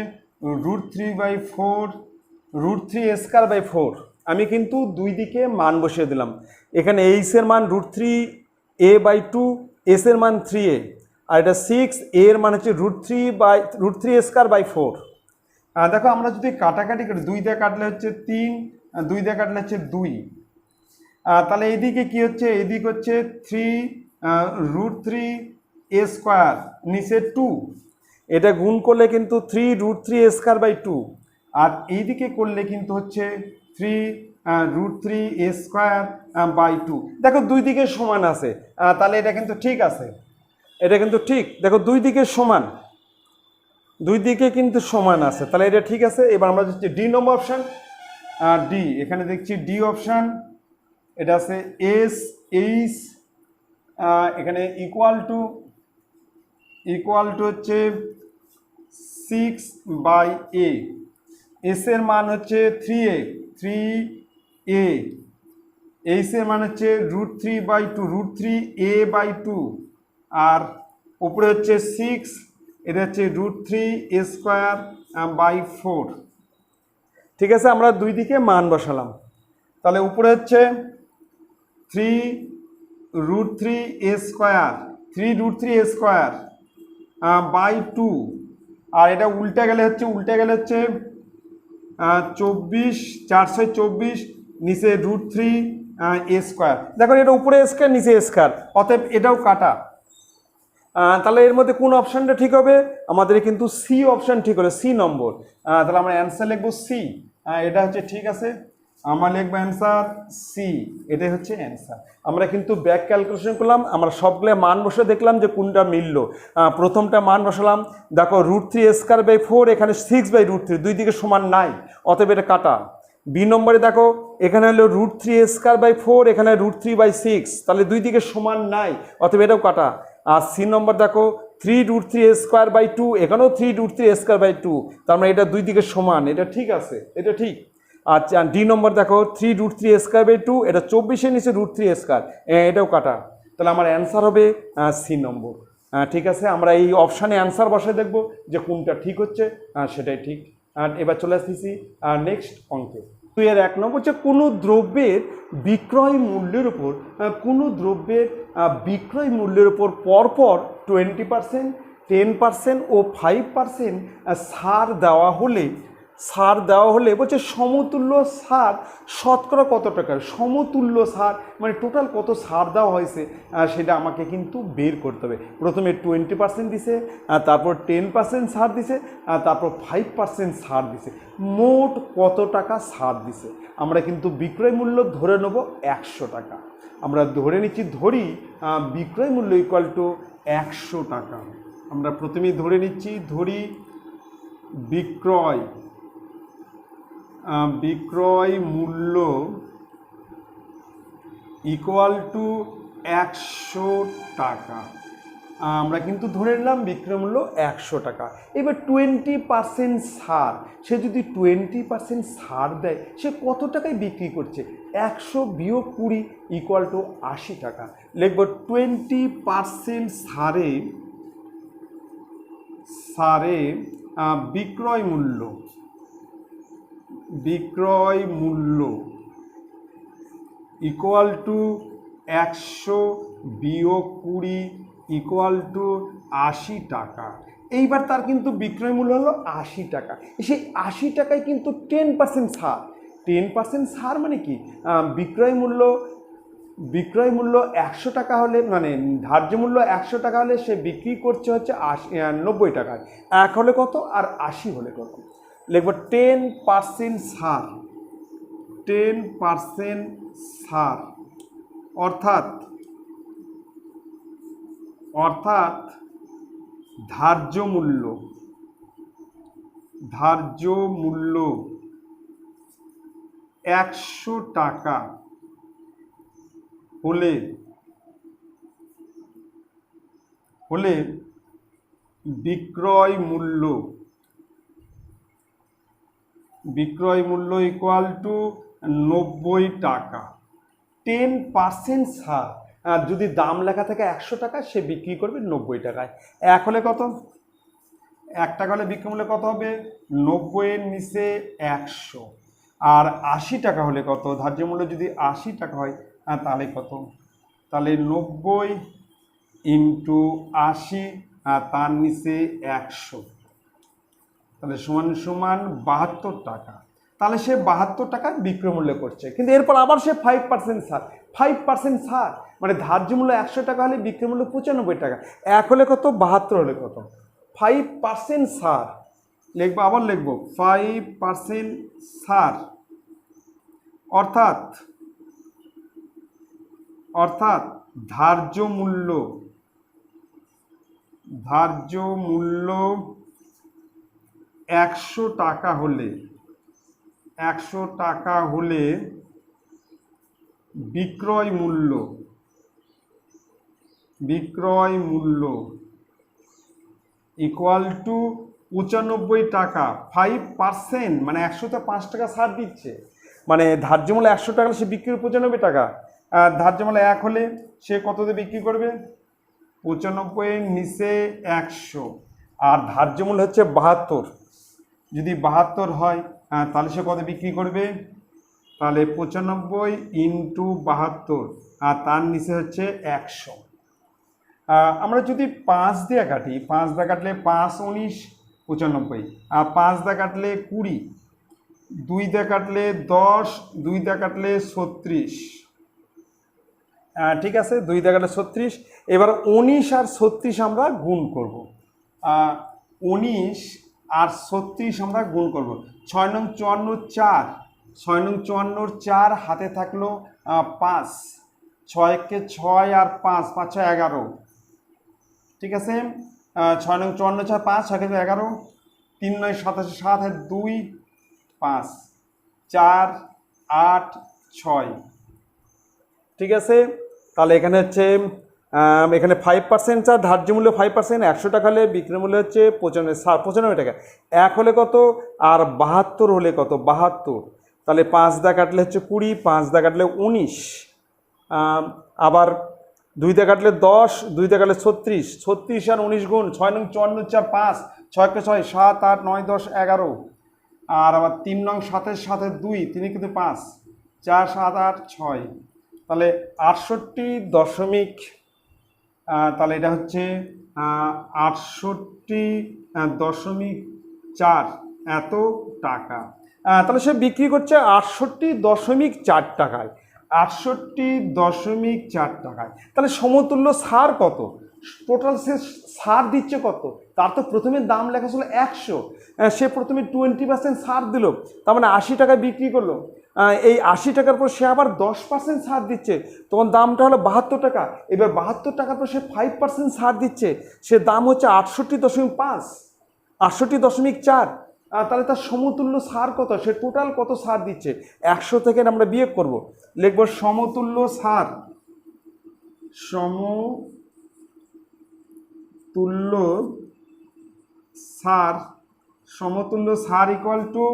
√3/4, √3a²/4। আমি কিন্তু দুই দিকে মান বসিয়ে দিলাম। এখানে এইচ এর মান √3a/2, এস এর মান 3a, আর এটা 6, এর মান হচ্ছে √3a²/4। দেখো আমরা যদি কাটাকাটি করি, 2 দিয়ে কাটলে হচ্ছে 3, 2 দিয়ে কাটলে হচ্ছে 2, তাহলে এইদিকে কি হচ্ছে? এইদিক হচ্ছে 3 √3a², নিচে 2, এটা গুণ করলে কিন্তু 3 √3a²/2, আর এইদিকে করলে কিন্তু হচ্ছে 3 √3a²/2। দেখো দুই দিকে সমান আছে, তাহলে এটা কিন্তু ঠিক আছে, এটা কিন্তু ঠিক। দেখো দুই দিকে সমান, দুই দিকে কিন্তু সমান আছে, তাহলে এটা ঠিক আছে। এবার আমরা হচ্ছে ডি নম্বর অপশান। ডি, এখানে দেখছি ডি অপশান, এটা আছে SH, এখানে ইকুয়াল টু হচ্ছে 6/a। এস এর মান হচ্ছে 3a, এইচ এর মান হচ্ছে √3/2, √3a/2, আর উপরে হচ্ছে 6, এটা হচ্ছে √3a²/4। ঠিক আছে, আমরা দুই দিকে মান বসালাম, তাহলে উপরে হচ্ছে 3 √3a², 3 √3a²/2 আর এটা উল্টে গেলে হচ্ছে 24, 424, নিচে √3 a স্কোয়ার। দেখো এটা উপরে স্কোয়ার নিচে স্কোয়ার, অতএব এটাও কাটা। তাহলে এর মধ্যে কোন অপশানটা ঠিক হবে? আমাদের কিন্তু সি অপশান ঠিক হলো, সি নম্বর। তাহলে আমরা অ্যান্সার লিখবো সি। এটা হচ্ছে ঠিক আছে, আমরা লিখবো অ্যান্সার সি, এটাই হচ্ছে অ্যান্সার। আমরা কিন্তু ব্যাক ক্যালকুলেশন করলাম, আমরা সবগুলো মান বসে দেখলাম যে কোনটা মিলল। প্রথমটা মান বসালাম, দেখো √3² 4, এখানে 6/√3, দুই দিকে সমান নাই, অতএব এটা কাটা। বি নম্বরে দেখো এখানে হলো √3² 4, এখানে √3/6, তাহলে দুই দিকে সমান নাই, অতএব এটাও কাটা। আর সি নম্বর দেখো 3√3² 2, এখানেও 3√3² 2, তার মানে এটা দুই দিকে সমান, এটা ঠিক আছে, এটা ঠিক। আচ্ছা ডি নম্বর দেখো 3√3² 2, এটা 24-এর নিচে √3², এটাও কাটা। তাহলে আমার অ্যান্সার হবে সি নম্বর। ঠিক আছে, আমরা এই অপশানে অ্যান্সার বসে দেখব যে কোনটা ঠিক হচ্ছে, সেটাই ঠিক। এবার চলে আসতেছি নেক্সট অঙ্কে। তো এর 1 নম্বর হচ্ছে কোনো দ্রব্যের বিক্রয় মূল্যের উপর বিক্রয় মূল্যের উপর পরপর 20%, 10% ও 5% ছাড় দেওয়া হলে বলছে সমতুল্য ছাড় শতকরা কত টাকা। সমতুল্য ছাড় মানে টোটাল কত ছাড় দেওয়া হয়েছে সেটা আমাকে কিন্তু বের করতে হবে। প্রথমে 20% দিছে, তারপর 10% ছাড় দিছে, তারপর 5% ছাড় দিছে, মোট কত টাকা ছাড় দিছে। আমরা কিন্তু বিক্রয় মূল্য ধরে নেব 100 টাকা। আমরা ধরে নিচ্ছি, বিক্রয় মূল্য ইকুয়াল টু 100 টাকা। আমরা প্রথমেই ধরে নিচ্ছি, বিক্রয় মূল্য ইকুয়াল টু 100 টাকা। আমরা কিন্তু ধরে নিলাম বিক্রয় মূল্য 100 টাকা। এবার 20% ছাড়, সে যদি 20% ছাড় দেয় সে কত টাকায় বিক্রি করছে? 100 বিয়োগ 20 ইকুয়াল টু 80 টাকা। লিখব 20% ছাড়ে বিক্রয় মূল্য ইকুয়াল টু 100 বিয়োগ 20 ইকুয়াল টু 80 টাকা। এইবার তার কিন্তু বিক্রয় মূল্য হলো 80 টাকা। সেই 80 টাকায় কিন্তু 10% ছাড়। 10% ছাড় মানে কি? বিক্রয় মূল্য 100 টাকা হলে, মানে ধার্য মূল্য 100 টাকা হলে সে বিক্রি করছে হচ্ছে 90 টাকায়। 1 হলে কত আর 80 হলে কত? লিখব 10% ছাড়, 10% ছাড় অর্থাৎ ধার্য মূল্য 100 টাকা হলে বিক্রয় মূল্য ইকুয়াল টু 90 টাকা। 10% ছাড়, যদি দাম লেখা থাকে 100 টাকা, সে বিক্রি করবে 90 টাকায়। 1 হলে কত? 1 টাকা হলে বিক্রয় মূল্য কত হবে? 90-এর নিচে 100। আর 80 টাকা হলে কত? ধার্য মূল্য যদি 80 টাকা হয় তাহলে কত? তাহলে 90 ইন্টু 80, তার নিচে 100, তাহলে সমান 72 টাকা। তাহলে সে 72 টাকা বিক্রয় মূল্য করছে, কিন্তু এরপর আবার সে 5% ছাড়। 5% ছাড় মানে ধার্য মূল্য 100 টাকা হলে বিক্রয় মূল্য 95 টাকা। 1 হলে কত? 72 হলে কত? 5% ছাড়। লিখবো, আবার লিখবো 5% ছাড় অর্থাৎ ধার্য মূল্য 100 টাকা হলে বিক্রয় মূল্য ইকুয়াল টু 95 টাকা। 5% মানে 100তে 5 টাকা ছাড় দিচ্ছে, মানে ধার্য মূল্য 100 টাকা সে বিক্রি করবে 95 টাকা। ধার্য মূল্য 1 হলে সে কততে বিক্রি করবে? 95-এর নিচে 100, আর ধার্য মূল্য হচ্ছে 72। যদি 72 হয় তাহলে সে কত বিক্রি করবে? তাহলে 95 ইন্টু 72, আর তার নিচে হচ্ছে 100। আমরা যদি 5 দিয়ে কাটি, 5 দিয়ে কাটলে 5 19 95, আর 5 দিয়ে কাটলে 20, 2 দিয়ে কাটলে 10, 2 দিয়ে কাটলে 36, ঠিক আছে, 2 দিয়ে কাটলে 36। এবার 19 আর 36 আমরা গুণ করব, 19 আর 36 আমরা গুণ করব। 6 নং 54 4, 6 নং 54 4, হাতে থাকলো 5, 6 কে 6 আর 5, 5 6 11, ঠিক আছে। 6 নং 54 4 5, 6 কে 11, 3 9 27 7 আর 2 5, 4 8 6, ঠিক আছে। তাহলে এখানে হচ্ছে এখানে 5% ছাড়, ধার্য মূল্য 5%, 100 টাকা হলে বিক্রয় মূল্য হচ্ছে 95 টাকা। 1 হলে কত আর 72 হলে কত? 72। তাহলে 5 দা কাটলে হচ্ছে 20, 5 দা কাটলে 19, আবার 2 দা কাটলে 10, 2 দা কাটলে 36, 36 আর 19 গুণ 6 নং 54 4 5, 6 কে 6 7 8 9 10 11, আর আবার 3 নং 7 সাথে 2, 3 কিন্তু 5, 4 7 8 6, তাহলে 68 তাহলে এটা হচ্ছে 68.4 এত টাকা। তাহলে সে বিক্রি করছে 68.4 টাকায়, 68.4 টাকায়। তাহলে সমতুল্য সার কত? টোটাল সে সার দিচ্ছে কত? তার তো প্রথমে দাম লেখা ছিল 100, সে প্রথমে 20% সার দিল, তার মানে 80 টাকায় বিক্রি করলো। এই 80 টাকার পর সে আবার 10% ছাড় দিচ্ছে, তখন দামটা হলো 72 টাকা। এবার 72 টাকার পর সে 5% ছাড় দিচ্ছে, সে দাম হচ্ছে 68.5, 68.4। তাহলে তার সমতুল্য সার কত? সে টোটাল কত সার দিচ্ছে? 100 থেকে আমরা বিয়োগ করব, লিখব সমতুল্য সার, সমতুল্য সার ইকুয়াল টু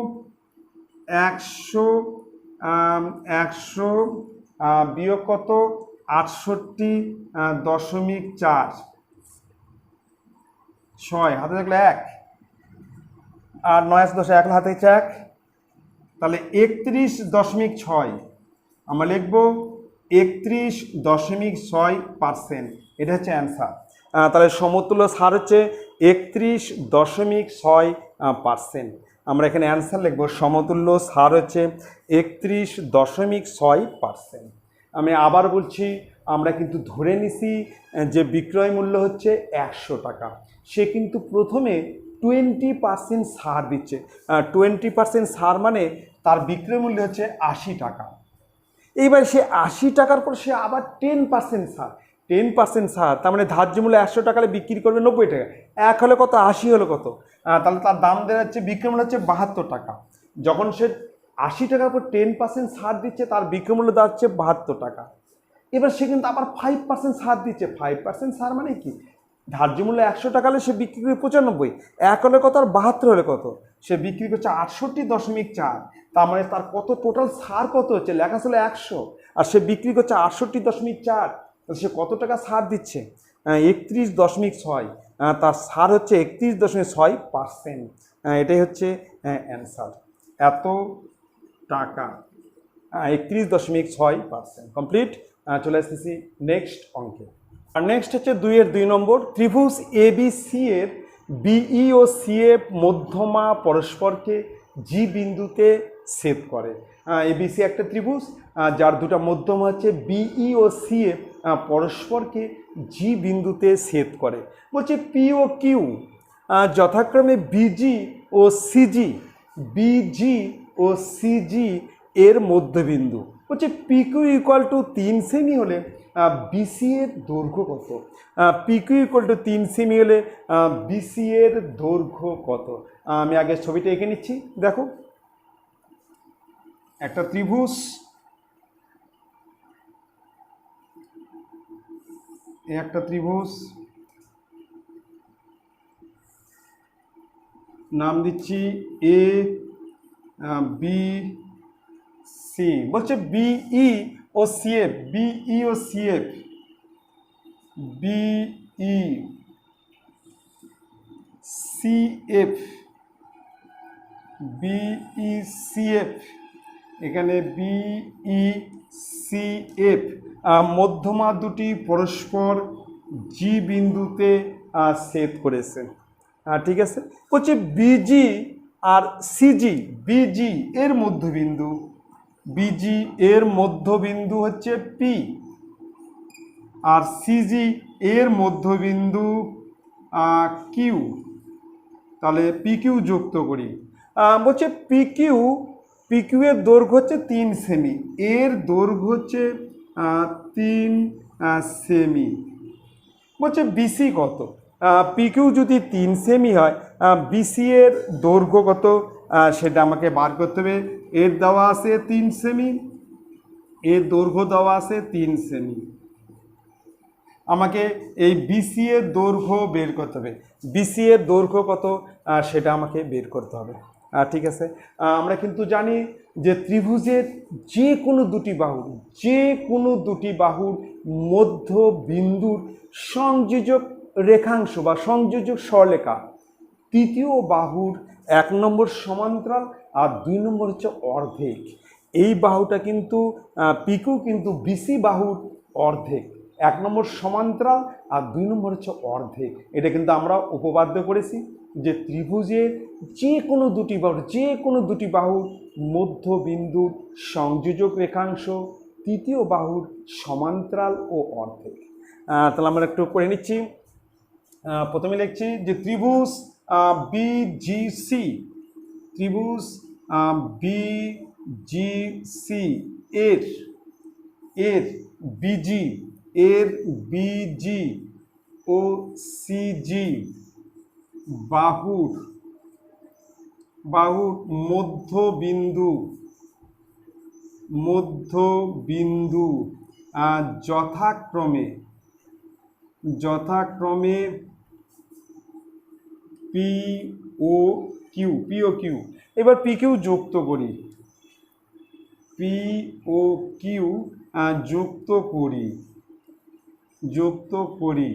100 বিয়োগ কত? 68.4, 6 হাতে থাকলে 1, আর 9 10 1 হাতে 1, তাহলে 31.6 আমরা লিখব 31.6%। এটা হচ্ছে অ্যান্সার। তাহলে সমতুল্য সার হচ্ছে 31.6%। আমরা এখানে অ্যান্সার লিখব সমতুল্য সার হচ্ছে 31.6%। আমি আবার বলছি, আমরা কিন্তু ধরে নিছি যে বিক্রয় মূল্য হচ্ছে 100 টাকা, সে কিন্তু প্রথমে 20% ছাড় দিচ্ছে। 20% ছাড় মানে তার বিক্রয় মূল্য হচ্ছে 80 টাকা। এইবার সে 80 টাকার পর সে আবার 10% ছাড়, 10% ছাড়, তার মানে ধার্য মূল্য 100 টাকায় বিক্রি করবে 90 টাকা। 1 হলে কত? 80 হলো কত? তাহলে তার দাম দেওয়া হচ্ছে, বিক্রয় মূল্য হচ্ছে 72 টাকা। যখন সে 80 টাকার পর 10% ছাড় দিচ্ছে, তার বিক্রয় মূল্য দাঁড়াচ্ছে 72 টাকা। এবার সে কিন্তু আবার 5% ছাড় দিচ্ছে। 5% ছাড় মানে কি? ধার্য মূল্য 100 টাকা হলে সে বিক্রি করে 95, 1 হলে কত আর 72 হলে কত? সে বিক্রি করছে 68.4, তার মানে তার কত টোটাল ছাড় কত হচ্ছে? লেখা ছিল 100 আর সে বিক্রি করছে 68.4, সে কত টাকা ছাড় দিচ্ছে? 31.6, তার ছাড় হচ্ছে 31.6%। এটাই হচ্ছে অ্যান্সার, এত টাকা, 31.6%। কমপ্লিট। চলে আসতেছি নেক্সট অঙ্কে। আর নেক্সট হচ্ছে 2-এর 2 নম্বর। ত্রিভুজ ABC এর BE ও CF মধ্যমা পরস্পরকে জি বিন্দুতে ছেদ করে। ABC একটা ত্রিভুজ যার দুটা মধ্যমা হচ্ছে BE ও CF পরস্পরকে জি বিন্দুতে ছেদ করে। বলছে P ও Q যথাক্রমে BG ও CG এর মধ্যবিন্দু। বলছে PQ ইকুয়াল টু 3 সেমি হলে BC এর দৈর্ঘ্য কত? PQ ইকুয়াল টু 3 সেমি হলে BC এর দৈর্ঘ্য কত? আমি আগে ছবিটা এঁকে নিচ্ছি। দেখো, একটা ত্রিভুজ, একটা ত্রিভুজ, নাম দিচ্ছি ABC। বলছে BE O CF, BE O CF, BE CF, BE CF, এখানে BE CF মধ্যমা দুটি পরস্পর জি বিন্দুতে ছেদ করেছে। ঠিক আছে, বলছে বিজি আর সিজি, বিজি এর মধ্যবিন্দু, বিজি এর মধ্যবিন্দু হচ্ছে পি, আর সিজি এর মধ্যবিন্দু কিউ। তাহলে পি কিউ যুক্ত করি। বলছে পি কিউ এর দৈর্ঘ্য হচ্ছে 3 সেমি, এর দৈর্ঘ্য হচ্ছে 3 সেমি। বলছে বিসি কত? পি কিউ যদি 3 সেমি হয়, বিসি এর দৈর্ঘ্য কত সেটা আমাকে বার করতে হবে। এর দেওয়া আছে 3 সেমি, এর দৈর্ঘ্য দেওয়া আছে 3 সেমি। আমাকে এই বিসি এর দৈর্ঘ্য বের করতে হবে। বিসি এর দৈর্ঘ্য কত সেটা আমাকে বের করতে হবে। ঠিক আছে, আমরা কিন্তু জানি যে ত্রিভুজের যে কোনো দুটি বাহুর মধ্য বিন্দুর সংযোজক রেখাংশ বা সংযোজক সরলরেখা তৃতীয় বাহুর 1 নম্বর সমান্তরাল আর 2 নম্বর হচ্ছে অর্ধেক। এই বাহুটা কিন্তু পিকিউ কিন্তু বিসি বাহুর অর্ধেক, 1 নম্বর সমান্তরাল আর 2 নম্বর হচ্ছে অর্ধেক। এটা কিন্তু আমরা উপপাদ্য করেছি যে ত্রিভুজের যে কোনো দুটি বাহুর মধ্যবিন্দুর সংযোজক রেখাংশ তৃতীয় বাহুর সমান্তরাল ও অর্ধেক। তাহলে আমরা একটু করে নিচ্ছি। প্রথমে লিখছি যে ত্রিভুজ বিজিসি, ত্রিভুজ বিজিসি এর বিজি ও সিজি বাহুর মধ্যবিন্দু যথাক্রমে পি ও কিউ। এবার পি কিউ যুক্ত করি, যুক্ত করি।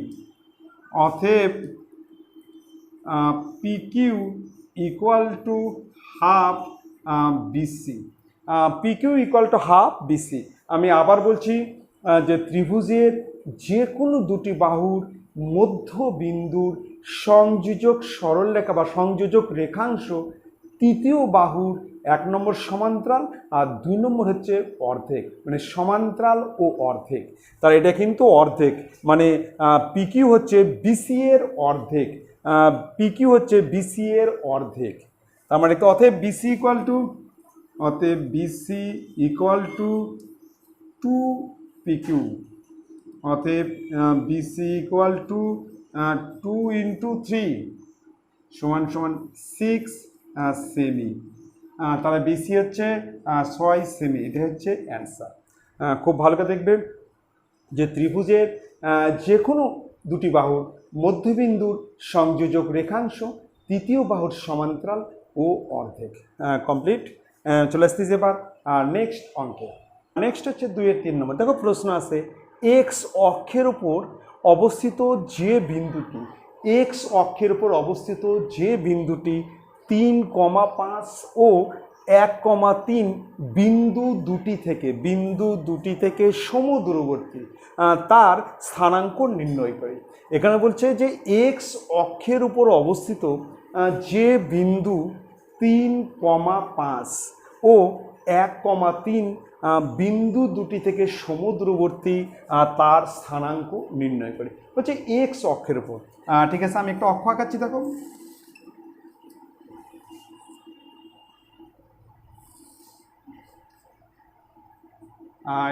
অতএব P Q equal to half BC, P Q equal to half BC. আমি আবার বলছি যে ত্রিভুজের যে কোনো দুটি বাহুর মধ্যবিন্দুর সংযোজক সরলরেখা বা সংযোজক রেখাংশ তৃতীয় বাহুর 1 নম্বর সমান্তরাল আর 2 নম্বর হচ্ছে অর্ধেক, মানে সমান্তরাল ও অর্ধেক। তার এটা কিন্তু অর্ধেক, মানে পিকিউ হচ্ছে বিসি এর অর্ধেক, পিকিউ হচ্ছে বিসি এর অর্ধেক। তার মানে তো অতএব বিসি ইকুয়াল টু 2 পিকিউ, অতএব বিসি ইকুয়াল টু 2 × 3 সমান 6 সেমি। তাহলে বিসি হচ্ছে 6 সেমি, এটা হচ্ছে অ্যান্সার। খুব ভালো করে দেখবেন যে ত্রিভুজের যে কোনো দুটি বাহুর মধ্যবিন্দুর সংযোজক রেখাংশ তৃতীয় বাহুর সমান্তরাল ও অর্ধেক। কমপ্লিট। চলে আসতেছি এবার নেক্সট অঙ্কে। নেক্সট হচ্ছে 2-এর 3 নম্বর। দেখো প্রশ্ন আছে এক্স অক্ষের উপর অবস্থিত যে বিন্দুটি 3,5 ও 1,3 বিন্দু দুটি থেকে সমদূরবর্তী তার স্থানাঙ্ক নির্ণয় করে। এখানে বলছে যে এক্স অক্ষের উপর অবস্থিত যে বিন্দু 3,5 ও 1,3 বিন্দু দুটি থেকে সমদূরবর্তী তার স্থানাঙ্ক নির্ণয় করে। বলছে এক্স অক্ষের উপর। ঠিক আছে, আমি একটা অক্ষ আঁকাচ্ছি। দেখো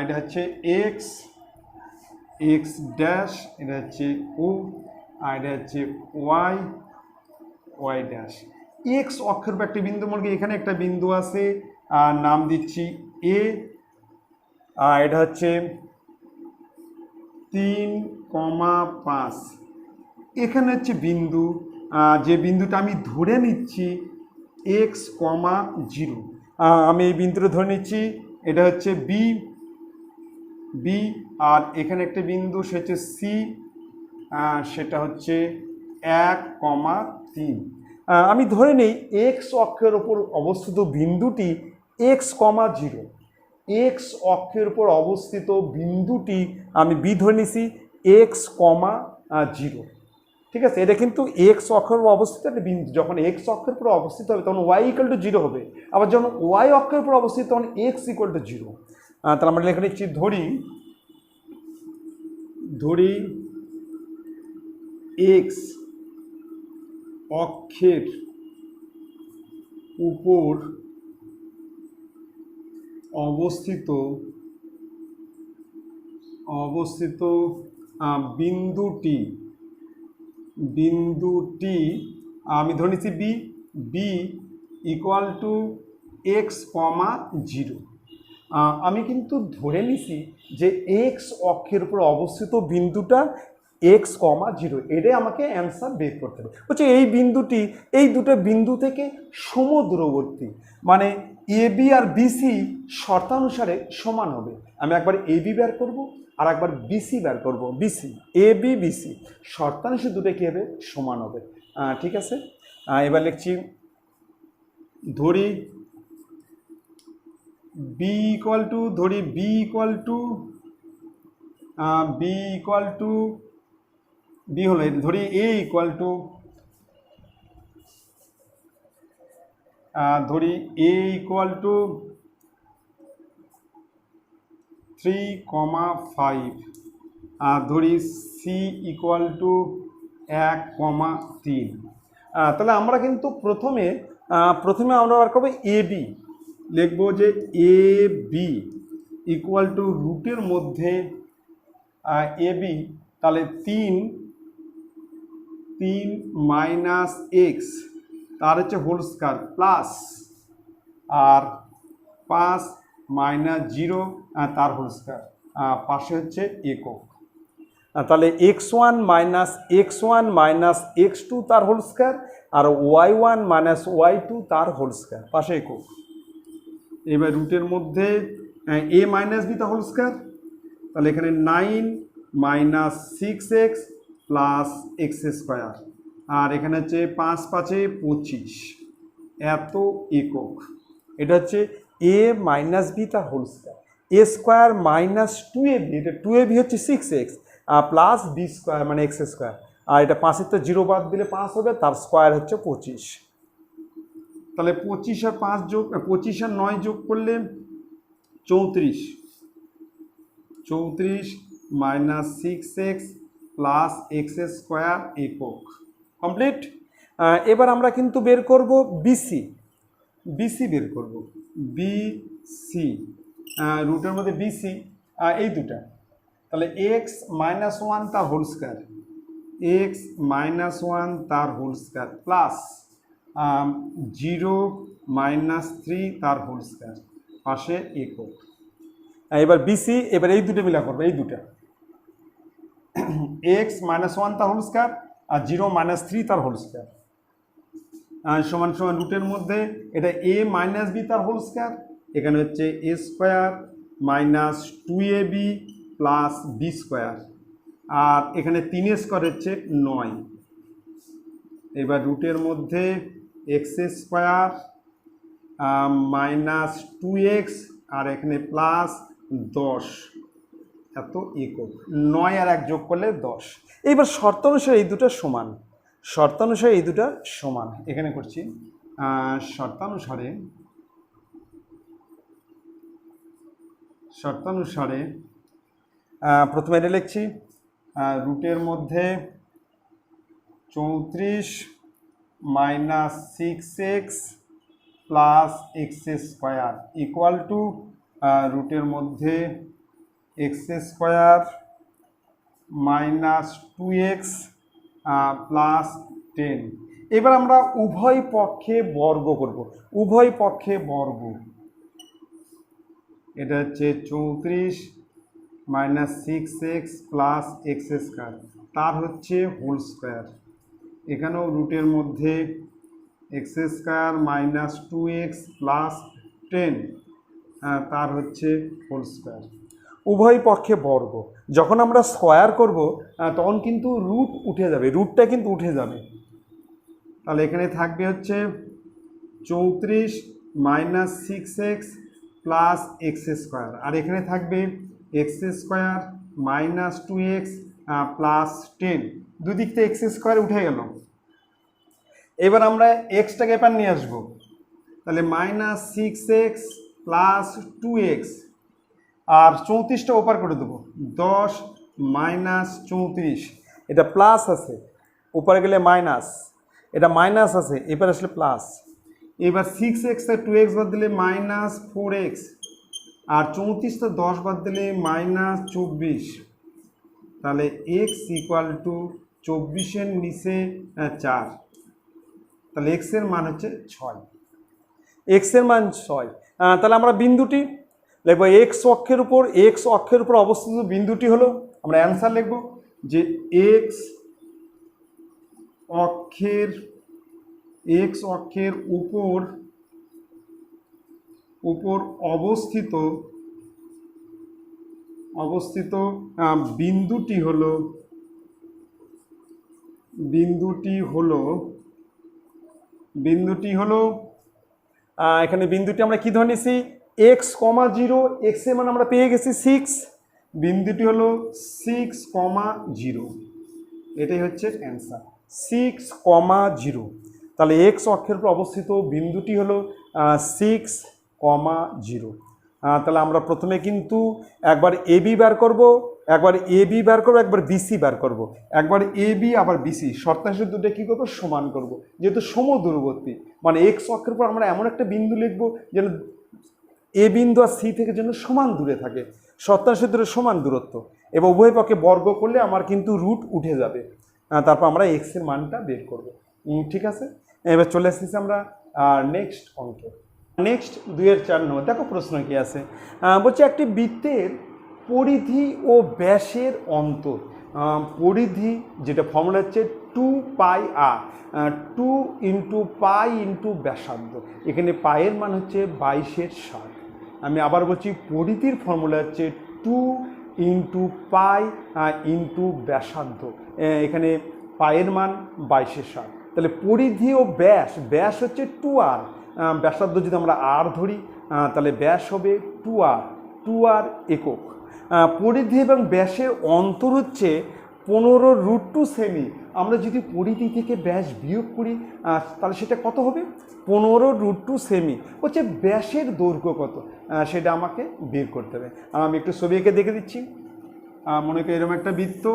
এটা হচ্ছে এক্স ড্যাশ, এটা হচ্ছে ও, আর এটা হচ্ছে ওয়াই ড্যাশ। এক্স অক্ষের উপর একটা বিন্দু মনে করি, এখানে একটা বিন্দু আছে, নাম দিচ্ছি এ, এটা হচ্ছে 3,5। এখানে হচ্ছে বিন্দু, যে বিন্দুটা আমি ধরে নিচ্ছি x,0, আমি এই বিন্দুটা ধরে নিচ্ছি, এটা হচ্ছে বি, আর এখানে একটা বিন্দু সে হচ্ছে সি, সেটা হচ্ছে 1,3। আমি ধরে নেই এক্স অক্ষের ওপর অবস্থিত বিন্দুটি x,0, এক্স অক্ষের উপর অবস্থিত বিন্দুটি আমি বি ধরে নিছি x,0। ঠিক আছে, এটা কিন্তু এক্স অক্ষের উপর অবস্থিত একটা বিন্দু। যখন এক্স অক্ষের উপর অবস্থিত হবে তখন ওয়াই ইকুয়াল টু 0 হবে। আবার যখন ওয়াই অক্ষের উপর অবস্থিত তখন এক্স ইকুয়াল টু 0। তাহলে আমরা এখানে নিচ্ছি, ধরি এক্স অক্ষের উপর অবস্থিত বিন্দুটি আমি ধরে নিচ্ছি বি ইকুয়াল টু এক্স কমা 0। আমি কিন্তু ধরে নিছি যে এক্স অক্ষের উপর অবস্থিত বিন্দুটা এক্স কমা 0, এটাই আমাকে অ্যান্সার বের করতে হবে। হচ্ছে এই বিন্দুটি এই দুটো বিন্দু থেকে সমদূরবর্তী, মানে এ বি আর বিসি শর্তানুসারে সমান হবে। আমি একবার এ বি বের করবো আর একবার বিসি বের করবো। বিসি এ বি বিসি শর্তানুসারে দুটো কী হবে, সমান হবে। ঠিক আছে, এবার লিখছি, ধরি বি ইকুয়াল টু বি হলো, ধরি এ ইকুয়াল টু 3,5, ধরি সি ইকুয়াল টু 1,3। তাহলে আমরা কিন্তু প্রথমে আমরা বার করবো এ বি, লিখবো যে এ বি ইকুয়াল টু রুটের মধ্যে এ বি, তাহলে 3 মাইনাস এক্স তার হচ্ছে হোল স্কয়ার প্লাস আর 5 মাইনাস 0 তার হোল স্কয়ার, পাশে হচ্ছে একক। তাহলে x1 মাইনাস x2 তার হোল স্কয়ার আর y1 মাইনাস y2 তার হোল স্কয়ার, পাশে একক। এবার রুটের মধ্যে a মাইনাস বি তার হোল স্কয়ার, তাহলে এখানে 9 minus 6x plus x square, আর এখানে হচ্ছে 5 5 25 এত একক। এটা হচ্ছে এ মাইনাস বি তার whole square, A square minus 2ab, এটা 2ab হচ্ছে 6x প্লাস বি স্কোয়ার মানে এক্স স্কোয়ার, আর এটা 5-এর তো 0 বাদ দিলে 5 হবে, তার স্কোয়ার হচ্ছে 25। তাহলে 25 আর 5 যোগ 25 আর 9 যোগ করলে 34 minus 6x plus x square একক, কমপ্লিট। এবার আমরা কিন্তু বের করব বিসি বের করব, বিসি রুটের মধ্যে বিসি এই দুটা, তাহলে এক্স মাইনাস 1 তার হোল স্কয়ার, এক্স মাইনাস 1 তার হোল স্কয়ার প্লাস 0 মাইনাস 3 তার হোল স্কয়ার, পাশে একক। এবার বিসি, এবার এই দুটো মিলা করবো, এই দুটা এক্স মাইনাস 1 তার হোল স্কয়ার আর 0 মাইনাস 3 তার হোল স্কয়ার সমান সমান রুটের মধ্যে এটা এ মাইনাস বি তার হোল স্কয়ার, এখানে হচ্ছে A square minus 2ab plus B square, আর এখানে 3 স্কোয়ার হচ্ছে 9। এবার রুটের মধ্যে এক্স স্কোয়ার মাইনাস 2x আর এখানে প্লাস 10 এত একক, 9 আর 1 যোগ করলে 10। এইবার শর্ত অনুসারে এই দুটো সমান, এখানে করছি শর্তানুসারে প্রথমে এটা লিখছি, রুটের মধ্যে 34 minus 6x plus x square equal two রুটের মধ্যে x square minus 2x plus 10। এবার আমরা উভয় পক্ষে বর্গ করব, এটা হচ্ছে 34 minus 6x plus x square তার হচ্ছে হোল স্কোয়ার, এখানেও রুটের মধ্যে x square minus 2x plus 10 তার হচ্ছে হোল স্কোয়ার। উভয় পক্ষে বর্গ, যখন আমরা স্কোয়ার করব তখন কিন্তু রুটটা কিন্তু উঠে যাবে, তাহলে এখানে থাকবে হচ্ছে 34 minus 6x plus x square, আর এখানে থাকবে x square minus 2x plus 10 দুই দিক থেকে এক্স স্কোয়ার উঠে গেল। এবার আমরা এক্সটাকে এবার নিয়ে আসবো, তাহলে -6x + 2x, আর 34টা ওপার করে দেবো, 10 - 34, এটা প্লাস আছে, ওপারে গেলে মাইনাস, এটা মাইনাস আছে, এবার আসলে প্লাস। এবার 6x আর 2x বাদ দিলে -4x, আর 34 তো 10 বাদ দিলে -24, তাহলে x = 24-এর নিচে 4, তাহলে x এর মান হচ্ছে 6, x এর মান 6। তাহলে আমরা বিন্দুটি লিখব, x অক্ষের উপর অবস্থিত বিন্দুটি হলো, আমরা অ্যান্সার লিখব যে x অক্ষের উপর অবস্থিত বিন্দুটি হলো এখানে বিন্দুটি আমরা কি ধরে নিছি, x, 0, x এর মান আমরা পেয়ে গেছি 6, বিন্দুটি হলো 6, 0, এটাই হচ্ছে অ্যান্সার, 6, 0। তাহলে x অক্ষের উপর অবস্থিত বিন্দুটি হলো 6, 0। তাহলে আমরা প্রথমে কিন্তু একবার AB বার করব, একবার BC বার করব, একবার AB আবার BC শর্তাংশ দুটো কী করবো, সমান করব, যেহেতু সমদূরবর্তী, মানে x অক্ষের উপর আমরা এমন একটা বিন্দু লিখব যেন এ বিন্দু আর সি থেকে যেন সমান দূরে থাকে, শর্তাংশ দুটো সমান দূরত্ব, এবং উভয় পক্ষে বর্গ করলে আমার কিন্তু রুট উঠে যাবে, তারপর আমরা এক্স এর মানটা বের করব। ঠিক আছে, এবার চলে এসেছি আমরা নেক্সট অঙ্কে। নেক্সট 2-4 নম্বর, দেখো প্রশ্ন কি আছে, বলছে একটি বৃত্তের পরিধি ও ব্যাসের অন্তর, পরিধি যেটা ফর্মুলা হচ্ছে 2πr, 2 × π × ব্যাসার্ধ, এখানে পায়ের মান হচ্ছে 22/7। আমি আবার বলছি, পরিধির ফর্মুলা হচ্ছে 2 × π × ব্যাসার্ধ, এখানে পায়ের মান 22/7। তাহলে পরিধি ও ব্যাস হচ্ছে 2r, ব্যাসার্ধ যদি আমরা r ধরি তাহলে ব্যাস হবে 2r একক। পরিধি এবং ব্যাসের অন্তর হচ্ছে 15√2 সেমি। আমরা যদি পরিধি থেকে ব্যাস বিয়োগ করি তাহলে সেটা কত হবে, 15√2 সেমি। হচ্ছে ব্যাসের দৈর্ঘ্য কত সেটা আমাকে বের করতে হবে। আমি একটু ছবি এঁকে দেখে দিচ্ছি। মনে করি এরকম একটা বৃত্ত,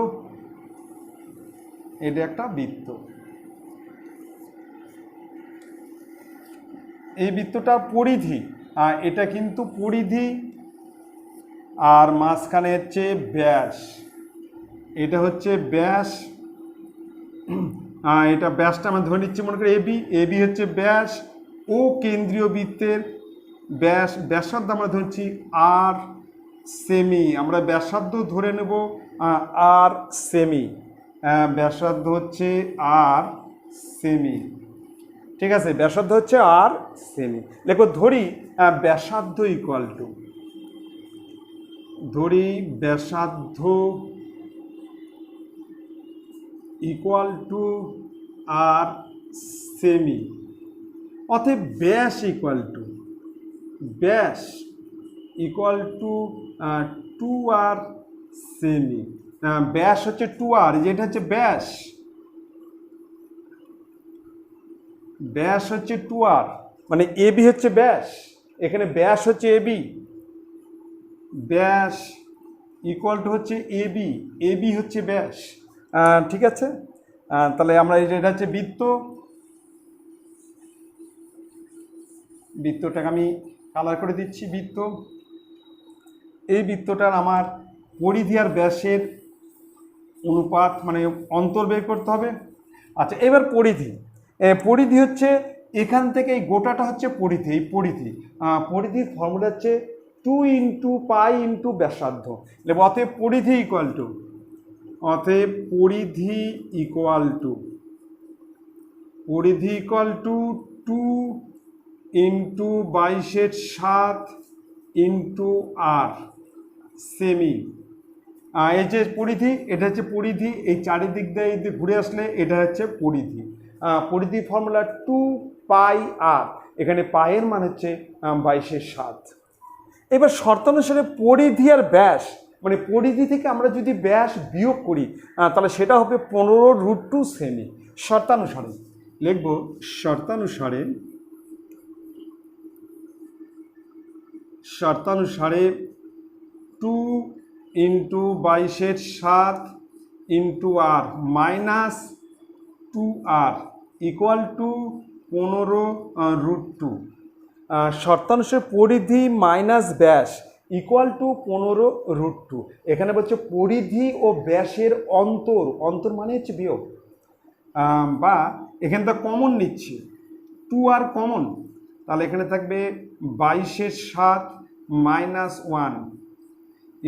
এটা একটা বৃত্ত, এই বৃত্তটার পরিধি, এটা কিন্তু পরিধি, আর মাঝখানে হচ্ছে ব্যাস, এটা হচ্ছে ব্যাস, এটা ব্যাসটা আমরা ধরে নিচ্ছি মনে করি এবি হচ্ছে ব্যাস, ও কেন্দ্রীয় বৃত্তের ব্যাসার্ধ আমরা ধরছি আর সেমি, আমরা ব্যাসার্ধ ধরে নেব আর সেমি, ব্যাসার্ধ হচ্ছে আর সেমি। ঠিক আছে, ব্যাসার্ধ হচ্ছে আর সেমি। দেখো ধরি ব্যাসার্ধ ইকুয়াল টু আর সেমি, অতএব ব্যাস ইকুয়াল টু 2r সেমি। ব্যাস হচ্ছে 2r, যেটা হচ্ছে ব্যাস হচ্ছে 2r, মানে এবি হচ্ছে ব্যাস, এখানে ব্যাস হচ্ছে এবি, ব্যাস ইকুয়াল টু হচ্ছে এবি হচ্ছে ব্যাস। ঠিক আছে, তাহলে আমরা এটা হচ্ছে বৃত্তটাকে আমি কালার করে দিচ্ছি। এই বৃত্তটার আমার পরিধি আর ব্যাসের অনুপাত মানে অন্তর বের করতে হবে। আচ্ছা, এবার পরিধি হচ্ছে এখান থেকে এই গোটাটা হচ্ছে পরিধি, এই পরিধির ফর্মুলা হচ্ছে 2 × π × ব্যাসার্ধ। অতএব পরিধি ইকুয়াল টু 2 × 22/7 × r সেমি। এই যে পরিধি, এটা হচ্ছে পরিধি, এই চারিদিক দিয়ে ঘুরে আসলে এটা হচ্ছে পরিধি। পরিধি ফর্মুলা 2πr, এখানে পায়ের মান হচ্ছে 22/7। এবার শর্তানুসারে পরিধি আর ব্যাস মানে পরিধি থেকে আমরা যদি ব্যাস বিয়োগ করি তাহলে সেটা হবে 15√2 সেমি। শর্তানুসারে লিখব, শর্তানুসারে 2 into 22/7 into r minus 2r equal to 15√2। শর্তানুসারে পরিধি মাইনাস ব্যাস ইকুয়াল টু 15√2। এখানে বলছে পরিধি ও ব্যাসের অন্তর মানে হচ্ছে বিয়োগ, বা এখানে তো কমন নিচ্ছি 2r কমন, তাহলে এখানে থাকবে 22/7 মাইনাস 1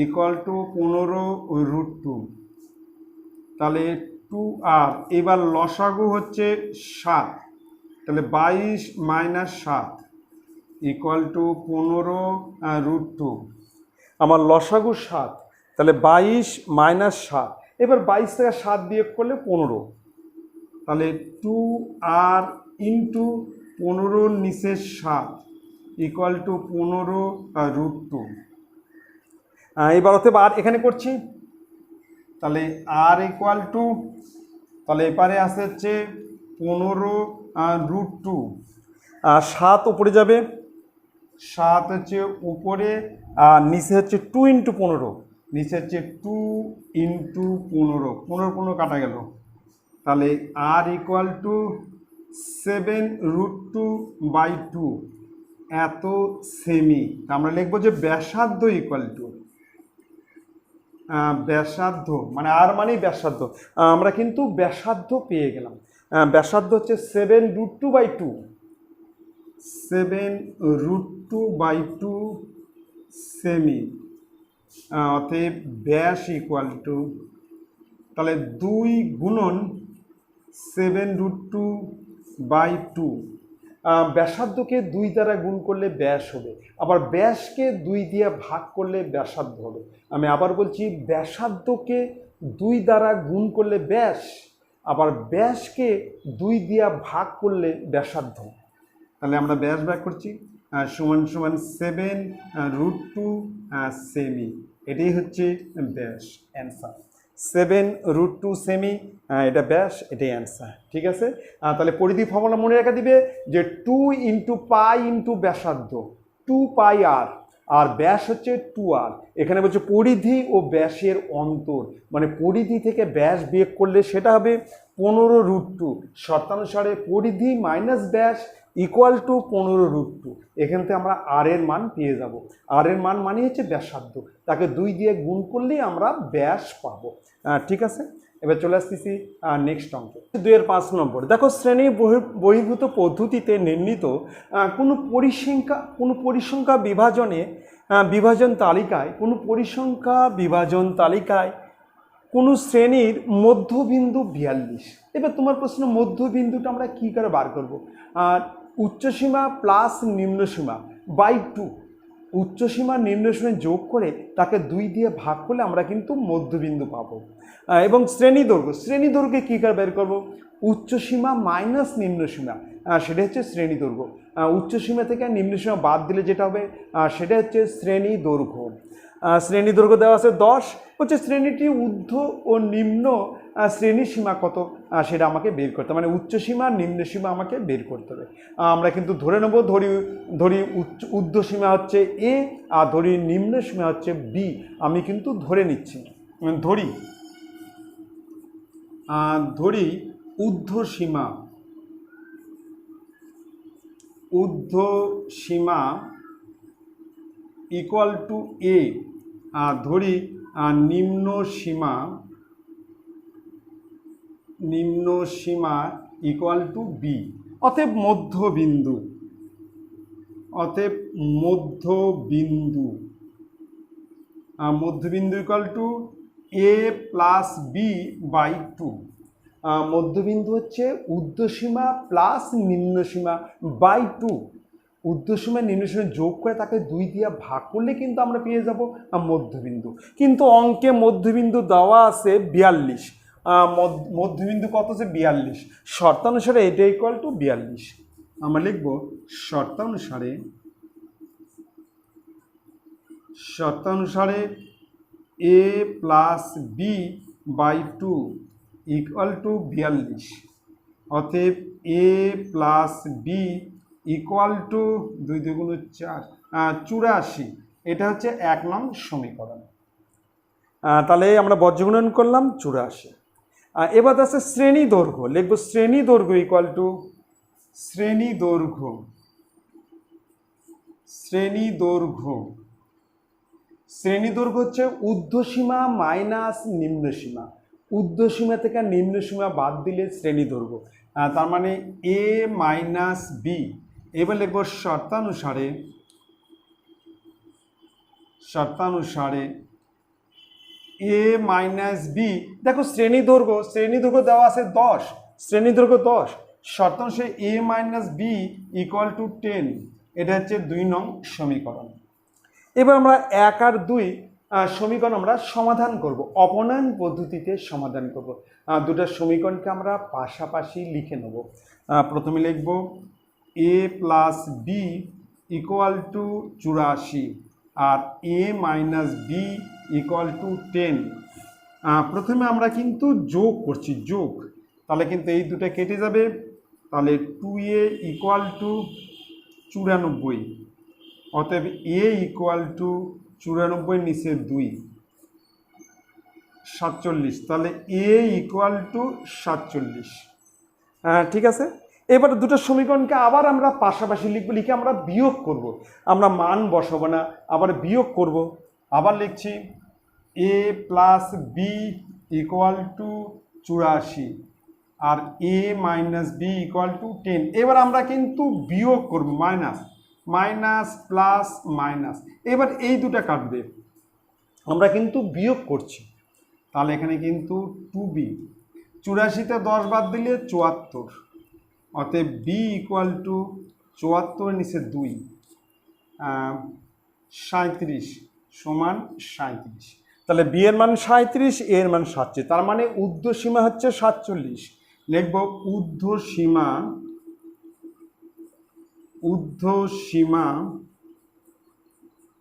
ইকুয়াল টু 15√2। তাহলে 2r, এবার লসাগু হচ্ছে 7, তাহলে 22 মাইনাস 7 ইকুয়াল টু 15√2। আমার লসাগু 7, তাহলে 22 মাইনাস 7, এবার 22 থেকে 7 বিয়োগ করলে 15, তাহলে 2r ইন্টু 15 নিচে 7 ইকুয়াল টু 15√2। এবার অতএব আর এখানে করছি, তাহলে আর ইকুয়াল টু, তাহলে এপারে আসে হচ্ছে 15√2, 7 উপরে যাবে, 7 হচ্ছে উপরে, আর নিচে হচ্ছে 2 ইন্টু 15, নিচে হচ্ছে 2 ইন্টু 15, 15 কাটা গেল, তাহলে আর ইকুয়াল টু 7√2/2 এত সেমি। আমরা লিখবো যে ব্যাসার্ধ ইকুয়াল টু, ব্যাসার্ধ মানে আর মানেই ব্যাসার্ধ, আমরা কিন্তু ব্যাসার্ধ পেয়ে গেলাম। ব্যাসার্ধ হচ্ছে 7√2/2, 7√2/2 সেমি। অতএব ব্যাস ইকুয়াল টু, তাহলে 2 গুণন 7√2/2, ব্যাসার্ধকে 2 দ্বারা গুণ করলে ব্যাস হবে, আবার ব্যাসকে 2 দিয়ে ভাগ করলে ব্যাসার্ধ হবে। আমি আবার বলছি, ব্যাসার্ধকে 2 দ্বারা গুণ করলে ব্যাস, আবার ব্যাসকে 2 দিয়ে ভাগ করলে ব্যাসার্ধ। তাহলে আমরা ব্যাস ভাগ করছি, সমান সমান 7√2 সেমি, এটাই হচ্ছে ব্যাস, অ্যান্সার 7√2 সেমি, এটা ব্যাস, এটাই অ্যান্সার। ঠিক আছে, তাহলে পরিধি ফর্মুলা মনে রাখা দিবে যে 2 ইন্টু পাই ইন্টু ব্যাসার্ধ 2πr, আর ব্যাস হচ্ছে 2r। এখানে বলছে পরিধি ও ব্যাসের অন্তর, মানে পরিধি থেকে ব্যাস বিয়োগ করলে সেটা হবে 15√2। শর্তানুসারে পরিধি মাইনাস ব্যাস ইকুয়াল টু 15√2। এখান থেকে আমরা আর এর মান পেয়ে যাব। আর এর মান মানে হচ্ছে ব্যাসার্ধ, তাকে 2 দিয়ে গুণ করলেই আমরা ব্যাস পাবো। ঠিক আছে, এবার চলে আসতেছি নেক্সট অঙ্কে, 2-5 নম্বর। দেখো, শ্রেণী বহির্ভূত পদ্ধতিতে নির্ণীত কোনো পরিসংখ্যা বিভাজন তালিকায় কোনো শ্রেণীর মধ্যবিন্দু 42। এবার তোমার প্রশ্ন, মধ্যবিন্দুটা আমরা কী করে বার করব? উচ্চসীমা প্লাস নিম্নসীমা বাই 2, উচ্চসীমা নিম্নসীমা যোগ করে তাকে 2 দিয়ে ভাগ করলে আমরা কিন্তু মধ্যবিন্দু পাবো। এবং শ্রেণীদৈর্ঘ্য কী করে বের করব? উচ্চসীমা মাইনাস নিম্নসীমা, সেটা হচ্ছে শ্রেণীদৈর্ঘ্য। উচ্চসীমা থেকে নিম্নসীমা বাদ দিলে যেটা হবে সেটা হচ্ছে শ্রেণীদৈর্ঘ্য। শ্রেণীদৈর্ঘ্য দেওয়া আছে 10, হচ্ছে শ্রেণীটি ঊর্ধ্ব ও নিম্ন শ্রেণীর সীমা কত সেটা আমাকে বের করতে হবে, মানে উচ্চসীমা নিম্নসীমা আমাকে বের করতে হবে। আমরা কিন্তু ধরে নেব, ধরি ঊর্ধ্ব সীমা হচ্ছে এ আর ধরি নিম্ন সীমা হচ্ছে বি। আমি কিন্তু ধরে নিচ্ছি, ধরি ঊর্ধ্ব সীমা ইকুয়াল টু এ, আর ধরি নিম্ন সীমা ইকুয়াল টু বি। অতএব মধ্যবিন্দু equal to A plus B by 2। মধ্যবিন্দু হচ্ছে ঊর্ধ্বসীমা প্লাস নিম্নসীমা বাই 2। ঊর্ধ্বসীমা নিম্নসীমা যোগ করে তাকে 2 দিয়ে ভাগ করলে কিন্তু আমরা পেয়ে যাব মধ্যবিন্দু। কিন্তু অঙ্কে মধ্যবিন্দু দেওয়া আছে 42, মধ্যবিন্দু কত আছে? 42। শর্তানুসারে এটা ইকুয়াল টু 42। আমরা লিখব শর্তানুসারে A plus B by 2 equal to 42। অতএব A plus B equal to 2 2 4 84। এটা হচ্ছে 1 নং সমীকরণ। তাহলে আমরা বজ্রগুণন করলাম 84। এবার আছে শ্রেণী দৈর্ঘ্য, লিখব শ্রেণী দৈর্ঘ্য ইকুয়াল টু শ্রেণী দৈর্ঘ্য হচ্ছে ঊর্ধ্বসীমা মাইনাস নিম্নসীমা। ঊর্ধ্বসীমা থেকে নিম্নসীমা বাদ দিলে শ্রেণী দৈর্ঘ্য। তার মানে এ মাইনাস বি। এবার লিখব শর্তানুসারে এ মাইনাস বি। দেখো শ্রেণী দৈর্ঘ্য দেওয়া আছে 10, শ্রেণী দৈর্ঘ্য 10। শর্তানুসারে A minus B equal to 10। এটা হচ্ছে 2 নং সমীকরণ। এবার আমরা 1 আর 2 সমীকরণ আমরা সমাধান করব, অপনয়ন পদ্ধতিতে সমাধান করব। দুটো সমীকরণকে আমরা পাশাপাশি লিখে নেব। প্রথমে লিখব A plus B equal to 84 আর A minus B equal to 10। প্রথমে আমরা কিন্তু যোগ করছি, যোগ। তাহলে কিন্তু এই দুটো কেটে যাবে। তাহলে 2a ইকুয়াল টু 94। অতএব এ ইকুয়াল টু 94 নিচে 2 47। তাহলে এ ইকুয়াল টু 47। ঠিক আছে। এবার দুটো সমীকরণকে আবার আমরা পাশাপাশি লিখব, লিখে আমরা বিয়োগ করব। আমরা মান বসাবো না, আবার বিয়োগ করব। আবার লিখছি A plus B equal to 84 আর A minus B equal to 10। এবার আমরা কিন্তু বিয়োগ করব, মাইনাস প্লাস মাইনাস। এবার এই দুটো কাটবে, আমরা কিন্তু বিয়োগ করছি। তাহলে এখানে কিন্তু 2b, 84তে 10 বাদ দিলে 74। অতএব বি ইকুয়াল টু 74 নিচে 2 37 সমান 37। তাহলে বি এর মান 37, এ এর মান 47। তার মানে ঊর্ধ্বসীমা হচ্ছে 47। লিখব ঊর্ধ্বসীমা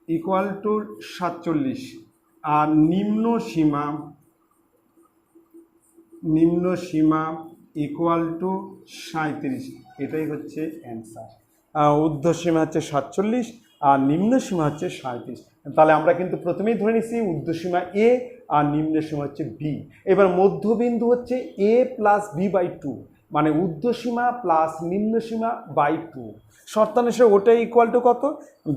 ইকুয়াল টু 47 আর নিম্ন সীমা ইকুয়াল টু 37। এটাই হচ্ছে অ্যান্সার। ঊর্ধ্বসীমা হচ্ছে 47 আর নিম্ন সীমা হচ্ছে 37। তাহলে আমরা কিন্তু প্রথমেই ধরে নিচ্ছি ঊর্ধ্বসীমা এ আর নিম্ন সীমা হচ্ছে বি। এবার মধ্যবিন্দু হচ্ছে এ প্লাস বি বাই 2, মানে ঊর্ধ্বসীমা প্লাস নিম্ন সীমা বাই 2। শর্তানুসারে ওটাই ইকুয়াল টু কত?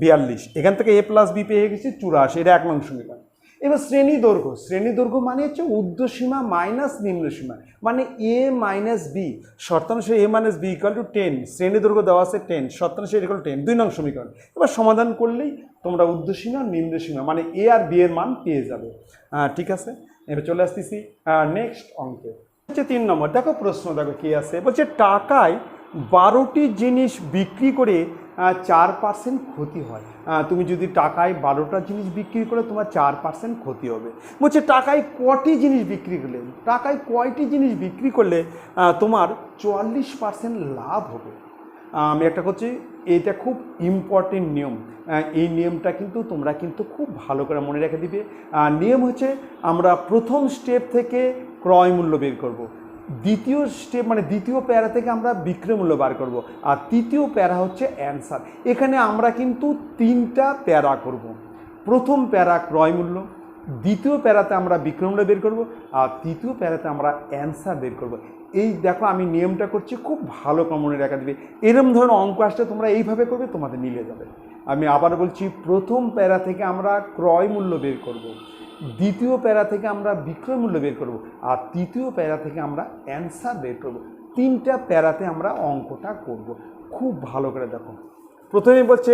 42। এখান থেকে এ প্লাস বি পেয়ে গেছি 84। এটা 1 নং সমীকরণ। এবার শ্রেণী দৈর্ঘ্য মানে হচ্ছে ঊর্ধ্বসীমা মাইনাস নিম্নসীমা, মানে এ মাইনাস বি। শর্তানুসারে A minus B equal to 10। শ্রেণী দৈর্ঘ্য দেওয়া আছে 10, শর্তানুসারে ইকুয়াল টু 10। 2 নং সমীকরণ। এবার সমাধান করলেই তোমরা ঊর্ধ্বসীমা নিম্নসীমা মানে এ আর বি এর মান পেয়ে যাবে। ঠিক আছে, এবার চলে আসতেছি নেক্সট অঙ্কে। হচ্ছে 3 নম্বর। দেখো প্রশ্ন, দেখো কি আছে। বলছে টাকায় 12টি জিনিস বিক্রি করে 4% ক্ষতি হয়। তুমি যদি টাকায় 12টা জিনিস বিক্রি করে তোমার 4% ক্ষতি হবে। বলছে টাকায় কয়টি জিনিস বিক্রি করলে তোমার 44% লাভ হবে। আমি একটা করছি, এটা খুব ইম্পর্টেন্ট নিয়ম। এই নিয়মটা কিন্তু তোমরা কিন্তু খুব ভালো করে মনে রেখে দিবে। নিয়ম হচ্ছে আমরা প্রথম স্টেপ থেকে ক্রয় মূল্য বের করব, দ্বিতীয় স্টেপ মানে দ্বিতীয় প্যারা থেকে আমরা বিক্রয় মূল্য বার করব, আর তৃতীয় প্যারা হচ্ছে অ্যান্সার। এখানে আমরা কিন্তু 3টা প্যারা করব। প্রথম প্যারা ক্রয় মূল্য, দ্বিতীয় প্যারাতে আমরা বিক্রয় মূল্য বের করব, আর তৃতীয় প্যারাতে আমরা অ্যান্সার বের করব। এই দেখো আমি নিয়মটা করছি, খুব ভালো করে মনে রাখা দেবে। এরকম ধরনের অঙ্ক আসলে তোমরা এইভাবে করবে, তোমাদের মিলে যাবে। আমি আবার বলছি, প্রথম প্যারা থেকে আমরা ক্রয় মূল্য বের করব, দ্বিতীয় প্যারা থেকে আমরা বিক্রয় মূল্য বের করব, আর তৃতীয় প্যারা থেকে আমরা অ্যান্সার বের করব। 3টা প্যারাতে আমরা অঙ্কটা করব। খুব ভালো করে দেখো। প্রথমে বলছে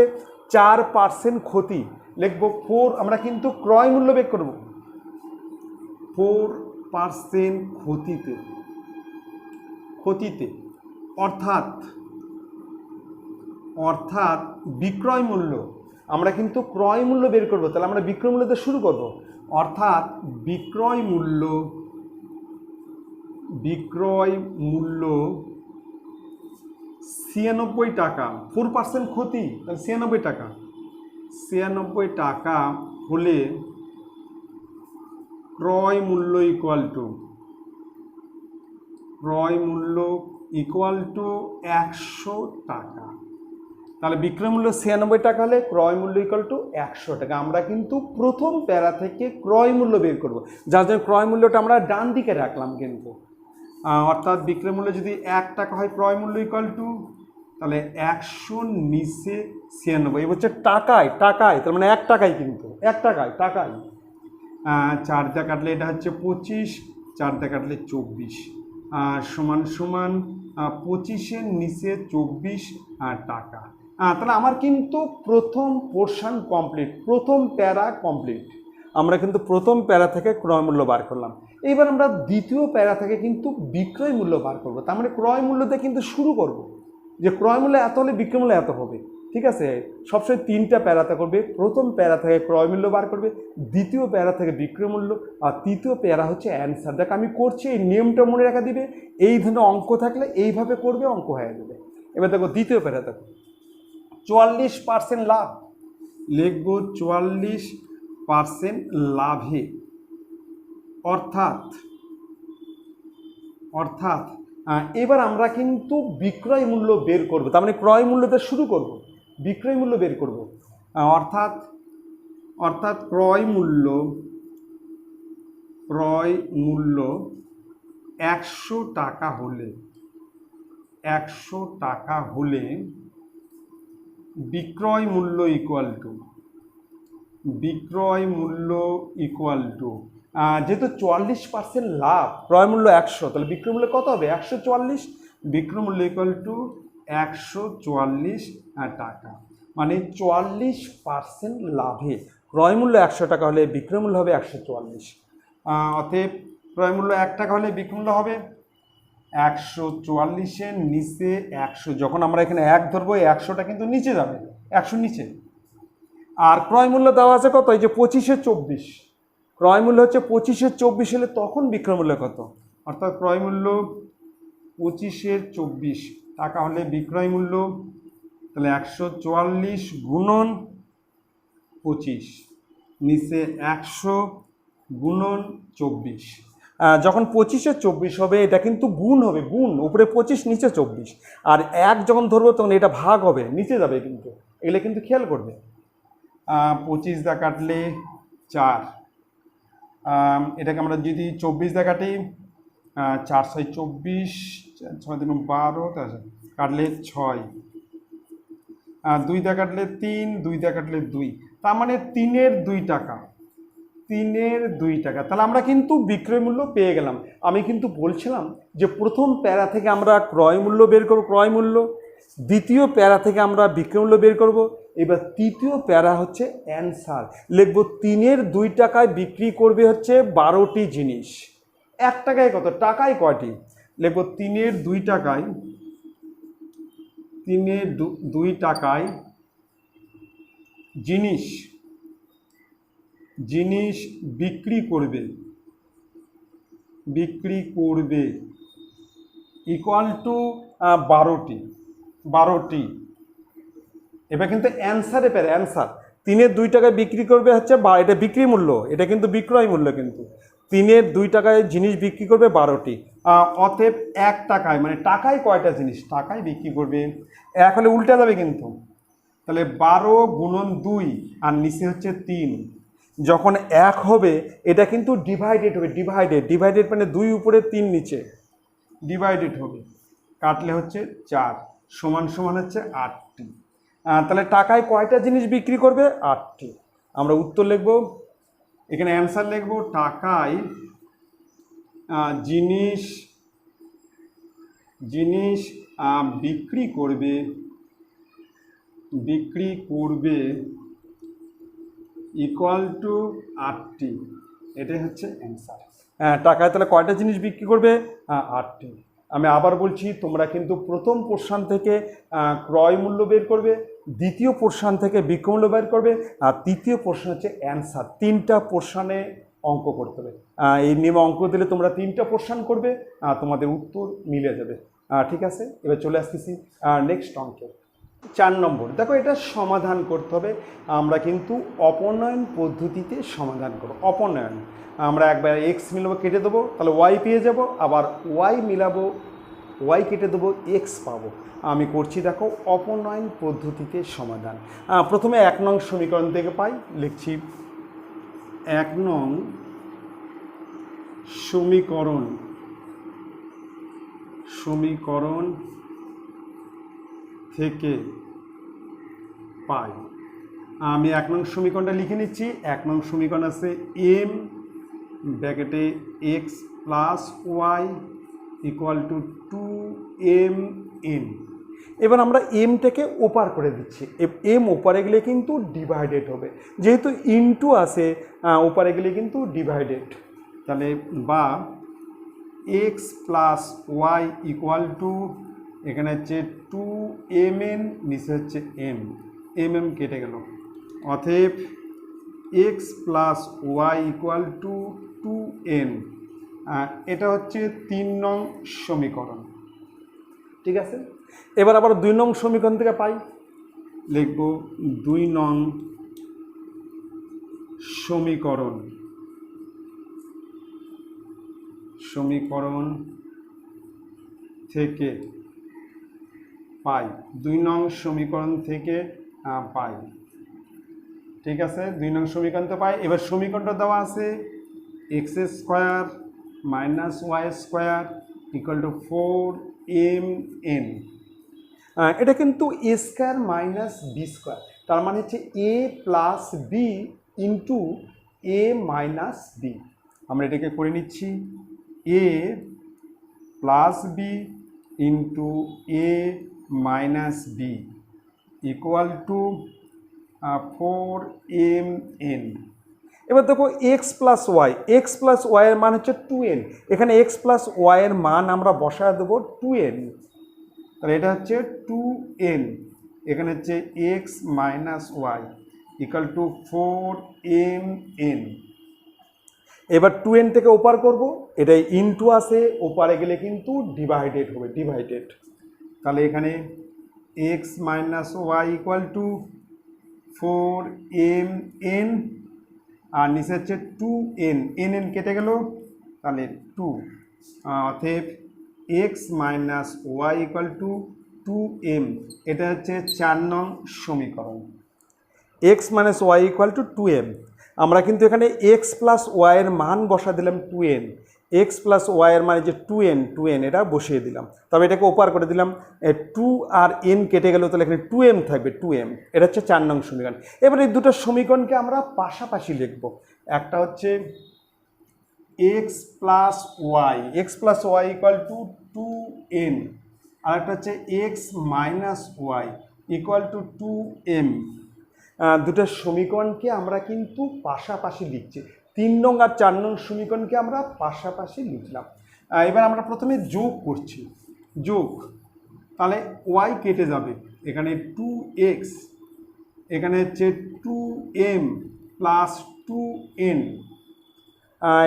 4% ক্ষতি, লিখব 4। আমরা কিন্তু ক্রয় মূল্য বের করব 4% ক্ষতিতে, অর্থাৎ বিক্রয় মূল্য। আমরা কিন্তু ক্রয় মূল্য বের করব, তাহলে আমরা বিক্রয় মূল্য দিয়ে শুরু করব। অর্থাৎ বিক্রয় মূল্য 96 টাকা। 4% ক্ষতি, তাহলে 96 টাকা। 96 টাকা হলে ক্রয় মূল্য ইকুয়াল টু 100 টাকা। তাহলে বিক্রয় মূল্য 96 টাকা হলে ক্রয় মূল্য ইকুয়াল টু 100 টাকা। আমরা কিন্তু প্রথম প্যারা থেকে ক্রয় মূল্য বের করব, যার জন্য ক্রয় মূল্যটা আমরা ডান দিকে রাখলাম কিন্তু। অর্থাৎ বিক্রয় মূল্য যদি 1 টাকা হয় ক্রয় মূল্য ইকুয়াল টু, তাহলে 100 নিচে 96, এই হচ্ছে টাকায়, তার মানে 1 টাকায় কিন্তু, 1 টাকায় 4 দিয়ে কাটলে এটা হচ্ছে 25, 4 দিয়ে কাটলে 24, সমান সমান 25-এর নিচে 24 টাকা। তাহলে আমার কিন্তু প্রথম পোর্শন কমপ্লিট, প্রথম প্যারা কমপ্লিট। আমরা কিন্তু প্রথম প্যারা থেকে ক্রয় মূল্য বার করলাম। এইবার আমরা দ্বিতীয় প্যারা থেকে কিন্তু বিক্রয় মূল্য বার করব। তার মানে ক্রয় মূল্যতে কিন্তু শুরু করব, যে ক্রয় মূল্য এত হলে বিক্রয় মূল্য এত হবে। ঠিক আছে, সবসময় 3টা প্যারাতে করবে। প্রথম প্যারা থেকে ক্রয় মূল্য বার করবে, দ্বিতীয় প্যারা থেকে বিক্রয় মূল্য, আর তৃতীয় প্যারা হচ্ছে অ্যান্সার। দেখ আমি করছি, এই নিয়মটা মনে রাখা দিবে। এই ধরনের অঙ্ক থাকলে এইভাবে করবে, অঙ্ক হয়ে যাবে। এবার দেখো দ্বিতীয় প্যারা, দেখো 44% লাভ, লিখব 44% লাভে, অর্থাৎ এবার আমরা কিন্তু বিক্রয় মূল্য বের করব। তার মানে ক্রয় মূল্যতে শুরু করব, বিক্রয় মূল্য বের করব। অর্থাৎ ক্রয় মূল্য 100 টাকা হলে, বিক্রয় মূল্য ইকুয়াল টু যেহেতু 44% লাভ, ক্রয় মূল্য 100, তাহলে বিক্রয় মূল্য কত হবে? 144। বিক্রয় মূল্য ইকুয়াল টু 144 টাকা। মানে 44% লাভে ক্রয় মূল্য 100 টাকা হলে বিক্রয় মূল্য হবে 144। অতএব ক্রয় মূল্য 1 টাকা হলে বিক্রয় মূল্য হবে 144-এর নিচে 100। যখন আমরা এখানে 1 ধরবো, 100টা কিন্তু নিচে যাবে, 100 নিচে। আর ক্রয় মূল্য দেওয়া আছে কত? এই যে 25-24, ক্রয় মূল্য হচ্ছে 25-24 হলে তখন বিক্রয় মূল্য কত? অর্থাৎ ক্রয় মূল্য 25-24 টাকা হলে বিক্রয় মূল্য, তাহলে 144 গুণন 25 নিচে 100 গুণন 24। যখন 25-24 হবে এটা কিন্তু গুণ হবে, গুণ, উপরে 25 নিচে 24। আর 1 যখন ধরবো তখন এটা ভাগ হবে, নিচে যাবে কিন্তু। এগুলো কিন্তু খেয়াল করবে। 25 দা কাটলে 4, এটাকে আমরা যদি 24 দা কাটি, 4 6 24, 6 3 12, কাটলে 6, 2 দা কাটলে 3, 2 দা কাটলে 2, তার মানে 3-এর 2 টাকা, 3-এর 2 টাকা। তাহলে আমরা কিন্তু বিক্রয় মূল্য পেয়ে গেলাম। আমি কিন্তু বলছিলাম যে প্রথম প্যারা থেকে আমরা ক্রয় মূল্য বের করব, ক্রয় মূল্য, দ্বিতীয় প্যারা থেকে আমরা বিক্রয় মূল্য বের করব। এবার তৃতীয় প্যারা হচ্ছে অ্যান্সার, লিখব 3-এর 2 টাকায় বিক্রি করবে হচ্ছে 12টি জিনিস। 1 টাকায় কত? টাকায় কয়টি? লিখব 3-এর 2 টাকায়, 3-এর 2 টাকায় জিনিস বিক্রি করবে ইকুয়াল টু 12টি। এবার কিন্তু অ্যান্সারে পেরে, অ্যান্সার 3-এর 2 টাকায় বিক্রি করবে হচ্ছে, এটা বিক্রি মূল্য, এটা কিন্তু বিক্রয় মূল্য। কিন্তু 3-এর 2 টাকায় জিনিস বিক্রি করবে 12টি। অতএব 1 টাকায়, মানে টাকায় কয়টা জিনিস? টাকায় বিক্রি করবে। 1 হলে উল্টে যাবে কিন্তু, তাহলে 12 গুণন 2 আর নিচে হচ্ছে 3। যখন 1 হবে এটা কিন্তু ডিভাইডেড হবে, ডিভাইডেড মানে 2 উপরে 3 নিচে, ডিভাইডেড হবে, কাটলে হচ্ছে 4, সমান সমান হচ্ছে 8টি। তাহলে টাকায় কয়টা জিনিস বিক্রি করবে? 8টি। আমরা উত্তর লিখব, এখানে অ্যান্সার লিখব, টাকায় জিনিস বিক্রি করবে ইকুয়াল টু 8টি। এটাই হচ্ছে অ্যান্সার। টাকায় তাহলে কয়টা জিনিস বিক্রি করবে? 8টি। আমি আবার বলছি, তোমরা কিন্তু প্রথম পোর্শন থেকে ক্রয় মূল্য বের করবে, দ্বিতীয় পোর্শন থেকে বিক্রয় মূল্য বের করবে, আর তৃতীয় পোর্শন হচ্ছে অ্যান্সার। 3টা পোর্শনে অঙ্ক করতে হবে। এই নিয়মে অঙ্ক দিলে তোমরা 3টা পোর্শন করবে, তোমাদের উত্তর মিলে যাবে। ঠিক আছে, এবার চলে আসতেছি নেক্সট অঙ্কে। 4 নম্বর, দেখো এটা সমাধান করতে হবে। আমরা কিন্তু অপনয়ন পদ্ধতিতে সমাধান করব। অপনয়ন, আমরা একবার এক্স মিলাবো, কেটে দেবো, তাহলে ওয়াই পেয়ে যাব, আবার ওয়াই মিলাবো, ওয়াই কেটে দেবো, এক্স পাবো। আমি করছি দেখো অপনয়ন পদ্ধতিতে সমাধান। প্রথমে 1 নং সমীকরণ থেকে পাই, লিখছি 1 নং সমীকরণ থেকে পাই। আমি 1 নং সমীকরণটা লিখে নিচ্ছি। 1 নং সমীকরণ আছে এম ব্র্যাকেটে x plus y equal to 2mn। এবার আমরা এমটাকে ওপার করে দিচ্ছি। এম ওপারে গেলে কিন্তু ডিভাইডেড হবে, যেহেতু ইনটু আছে ওপারে গেলে কিন্তু ডিভাইডেড। তাহলে বা x plus y equal to, এখানে হচ্ছে 2mn, নিচে হচ্ছে এম কেটে গেল, অতএব x plus y equal to 2n। এটা হচ্ছে 3 নং সমীকরণ। ঠিক আছে, এবার আবার 2 নং সমীকরণ থেকে পাই, লিখব 2 নং সমীকরণ থেকে পাই। 2 নং সমীকরণ থেকে পাই। ঠিক আছে, 2 নং সমীকরণ তো পাই। এবার সমীকরণটা দেওয়া আছে x square minus y square equal to 4mn। এটা কিন্তু A square minus B square, তার মানে হচ্ছে A plus B into A minus B. আমরা এটাকে করে নিচ্ছি A plus B into A minus B equal to 4mn। এবার দেখো এক্স প্লাস ওয়াইয়ের মান হচ্ছে 2n, এখানে এক্স প্লাস ওয়াইয়ের মান আমরা বসায় দেবো 2n, তাহলে এটা হচ্ছে 2n, এখানে হচ্ছে x minus y equal to 4mn। এবার 2n থেকে ওপার করব, এটাই ইনটু আছে, ওপারে গেলে কিন্তু ডিভাইডেড হবে, ডিভাইডেড। তাহলে এখানে x minus y equal to 4mn, আর নিচে হচ্ছে 2n, nn কেটে গেল, তাহলে 2, অতএব x minus y equal to 2m। এটা হচ্ছে 4 নং সমীকরণ। X minus y equal to 2m। আমরা কিন্তু এখানে এক্স প্লাস ওয়াইয়ের মান বসা দিলাম 2n, এক্স প্লাস ওয়াইয়ের মানে যে 2n এটা বসিয়ে দিলাম, তবে এটাকে ওপার করে দিলাম, 2 আর n কেটে গেল, তাহলে এখানে 2m থাকবে, 2m। এটা হচ্ছে 4 নং সমীকরণ। এবার এই দুটো সমীকরণকে আমরা পাশাপাশি লিখব। একটা হচ্ছে x plus y equal to 2n, আর একটা হচ্ছে x minus y equal to 2m। দুটো সমীকরণকে আমরা কিন্তু পাশাপাশি লিখছি। 3 নং আর 4 নং সমীকরণকে আমরা পাশাপাশি লিখলাম। এবার আমরা প্রথমে যোগ করছি, যোগ, তাহলে ওয়াই কেটে যাবে, এখানে 2x, এখানে হচ্ছে 2m প্লাস 2n,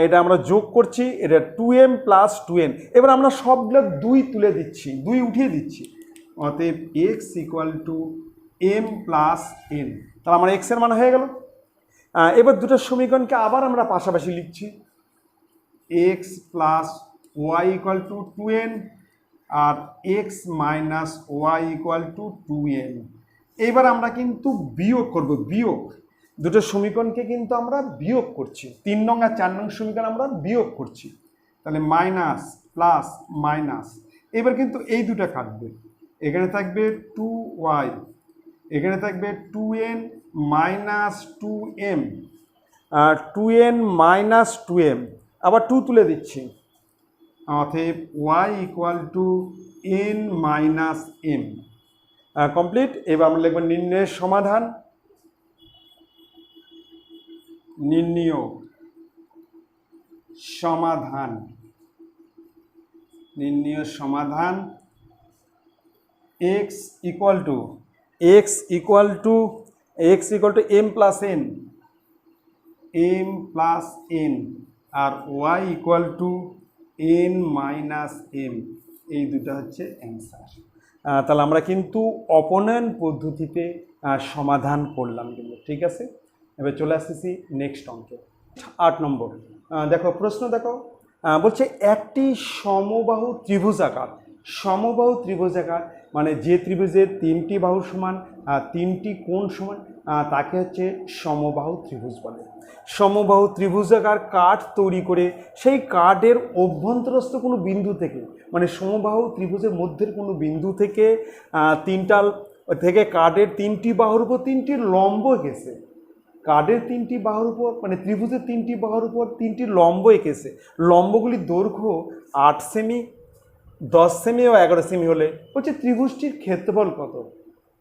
এটা আমরা যোগ করছি, এটা 2m প্লাস 2n। এবার আমরা সবগুলো 2 তুলে দিচ্ছি, 2 উঠিয়ে দিচ্ছি, অতএব x equal to m plus n, তাহলে আমার x এর মান হয়ে গেল। এবার দুটো সমীকরণকে আবার আমরা পাশাপাশি লিখছি, x plus y equal to 2n আর x minus y equal to 2n। এইবার আমরা কিন্তু বিয়োগ করব, বিয়োগ, দুটো সমীকরণকে কিন্তু আমরা বিয়োগ করছি। 3 নং আর 4 নং সমীকরণ আমরা বিয়োগ করছি, তাহলে মাইনাস প্লাস মাইনাস। এবার কিন্তু এই দুটো কাটবে, এখানে থাকবে 2y, এখানে থাকবে 2n minus 2m, 2n minus 2m, আবার 2 তুলে দিচ্ছি, অতএব y equal to n minus m। Complete. এবার আমরা লিখব নির্ণয়ের সমাধান। নির্ণয় সমাধান x equal to m plus n, আর y equal to n minus m। এই দুটো হচ্ছে অ্যান্সার। তাহলে আমরা কিন্তু অপনয়ন পদ্ধতিতে সমাধান করলাম কিন্তু, ঠিক আছে। এবার চলে আসতেছি নেক্সট অঙ্কে 8 নম্বর। দেখো প্রশ্ন দেখো, বলছে একটি সমবাহু ত্রিভুজাকার মানে যে ত্রিভুজের 3টি বাহু সমান 3টি কোণ সমান তাকে হচ্ছে সমবাহু ত্রিভুজ বলে। সমবাহু ত্রিভুজাকার কাঠ তৈরি করে সেই কাঠের অভ্যন্তরস্থ কোনো বিন্দু থেকে, মানে সমবাহু ত্রিভুজের মধ্যের কোনো বিন্দু থেকে কাঠের 3টি বাহুর উপর 3টি লম্ব এঁকেছে। কাঠের 3টি বাহুর উপর মানে ত্রিভুজের 3টি বাহুর উপর 3টি লম্ব এঁকেছে। লম্বগুলির দৈর্ঘ্য 8 সেমি, 10 সেমি ও 11 সেমি হলে বলছে ত্রিভুজটির ক্ষেত্রফল কত।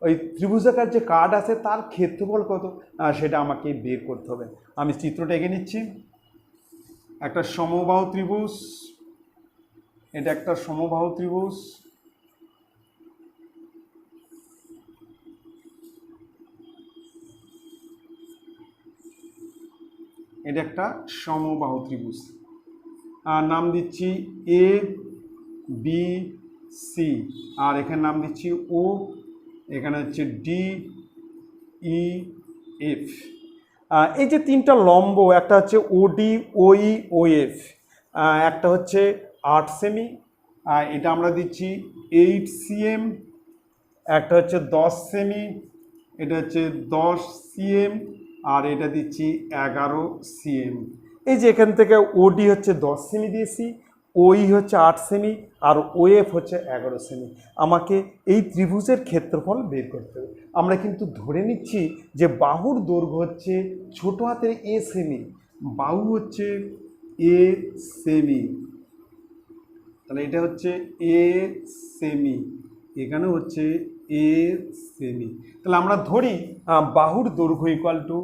ওই ত্রিভুজাকার যে কাঠ আছে তার ক্ষেত্রফল কত সেটা আমাকে বের করতে হবে। আমি চিত্রটা এঁকে নিচ্ছি। একটা সমবাহু ত্রিভুজ, এটা একটা সমবাহু ত্রিভুজ, এটা একটা সমবাহু ত্রিভুজ, আর নাম দিচ্ছি এ বি সি, আর এখানে নাম দিচ্ছি ও, এখানে হচ্ছে ডি ই এফ। এই যে 3টা লম্ব, একটা হচ্ছে ওডি ওই ও এফ, একটা হচ্ছে 8 সেমি, এটা আমরা দিচ্ছি 8 সিএম, একটা হচ্ছে 10 সেমি, এটা হচ্ছে 10 সিএম, আর এটা দিচ্ছি 11 সিএম। এই যে এখান থেকে ওডি হচ্ছে 10 সেমি দিয়েছি, ওই হচ্ছে 8 সেমি, আর ওএফ হচ্ছে 11 সেমি। আমাকে এই ত্রিভুজের ক্ষেত্রফল বের করতে হবে। আমরা কিন্তু ধরে নিচ্ছি যে বাহুর দৈর্ঘ্য হচ্ছে ছোট হাতের এ সেমি, বাহু হচ্ছে এ সেমি, তাহলে এটা হচ্ছে এ সেমি, এখানে হচ্ছে এ সেমি। তাহলে আমরা ধরি বাহুর দৈর্ঘ্য ইকুয়াল টু,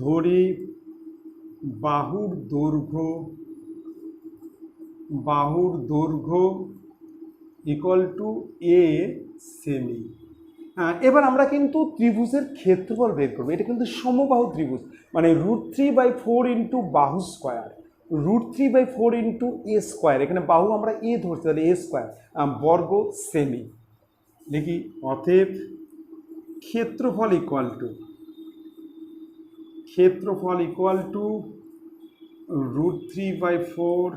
ধরি বাহুর দৈর্ঘ্য ইকুয়াল টু এ সেমি। এবার আমরা কিন্তু ত্রিভুজের ক্ষেত্রফল বের করবো। এটা কিন্তু সমবাহু ত্রিভুজ, মানে √3/4 ইন্টু বাহু স্কোয়ার, √3/4 ইন্টু এ স্কোয়ার, এখানে বাহু আমরা এ ধরছি তাহলে এ স্কোয়ার বর্গ সেমি। দেখি অতএব ক্ষেত্রফল equal to √3/4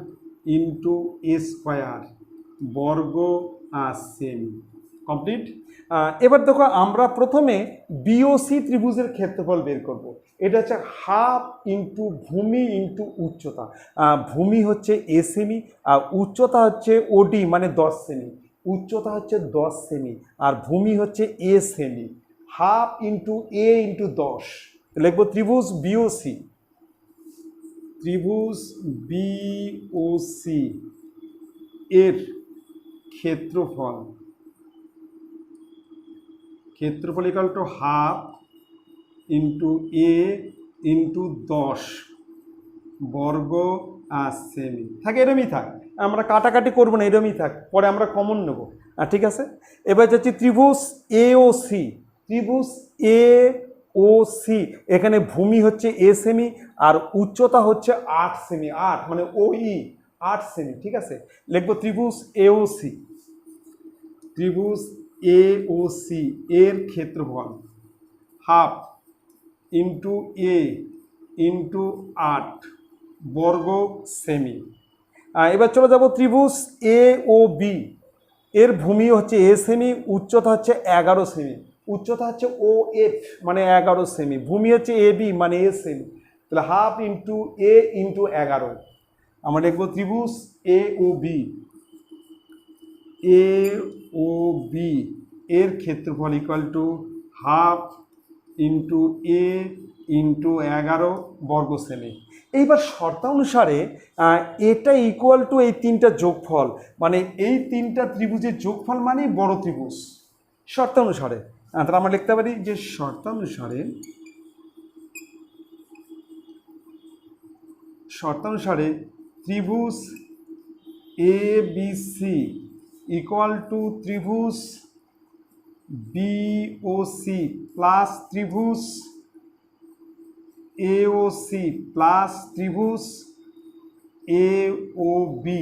into A square বর্গ সেমি। কমপ্লিট। এবার দেখো আমরা প্রথমে বিওসি ত্রিভুজের ক্ষেত্রফল বের করব। এটা হচ্ছে হাফ ইন্টু ভূমি ইন্টু উচ্চতা। ভূমি হচ্ছে এ সেমি, আর উচ্চতা হচ্ছে ওডি মানে 10 সেমি, উচ্চতা হচ্ছে 10 সেমি, আর ভূমি হচ্ছে এ সেমি। হাফ ইন্টু এ ইন্টু 10 লিখবো ত্রিভুজ বিওসি, এর ক্ষেত্রফল equal to half into A into 10 বর্গ সেমি। থাকে এরমই থাক, আমরা কাটাকাটি করবো না, এরমই থাক, পরে আমরা কমন নেব। ঠিক আছে। এবার যাচ্ছি ত্রিভুজ এ ও সি, এখানে ভূমি হচ্ছে এ সেমি, আর উচ্চতা হচ্ছে 8 সেমি, 8 মানে ওই 8 সেমি। ঠিক আছে, লিখবো ত্রিভুজ এ ও সি এর ক্ষেত্রফল হাফ ইন্টু এ ইন্টু 8 বর্গ সেমি। এবার চলে যাব ত্রিভুজ এ ও বি, এর ভূমি হচ্ছে এ সেমি, উচ্চতা হচ্ছে 11 সেমি, উচ্চতা হচ্ছে ও এফ মানে 11 সেমি, ভূমি হচ্ছে এ বি মানে এ সেমি, তাহলে হাফ ইন্টু এ ইন্টু 11। আমরা দেখবো ত্রিভুজ এ ও বি এর ক্ষেত্রফল equal to half into A into 11 বর্গ সেমি। এইবার শর্তানুসারে এটা ইকুয়াল টু এই 3টা যোগফল, মানে এই 3টা ত্রিভুজের যোগফল মানে বড় ত্রিভুজ। শর্তানুসারে তাহলে আমরা লিখতে পারি যে শর্তানুসারে ত্রিভুজ A B C equal to ত্রিভুজ বিওসি প্লাস ত্রিভুজ এওসি প্লাস ত্রিভুজ এ ও বি,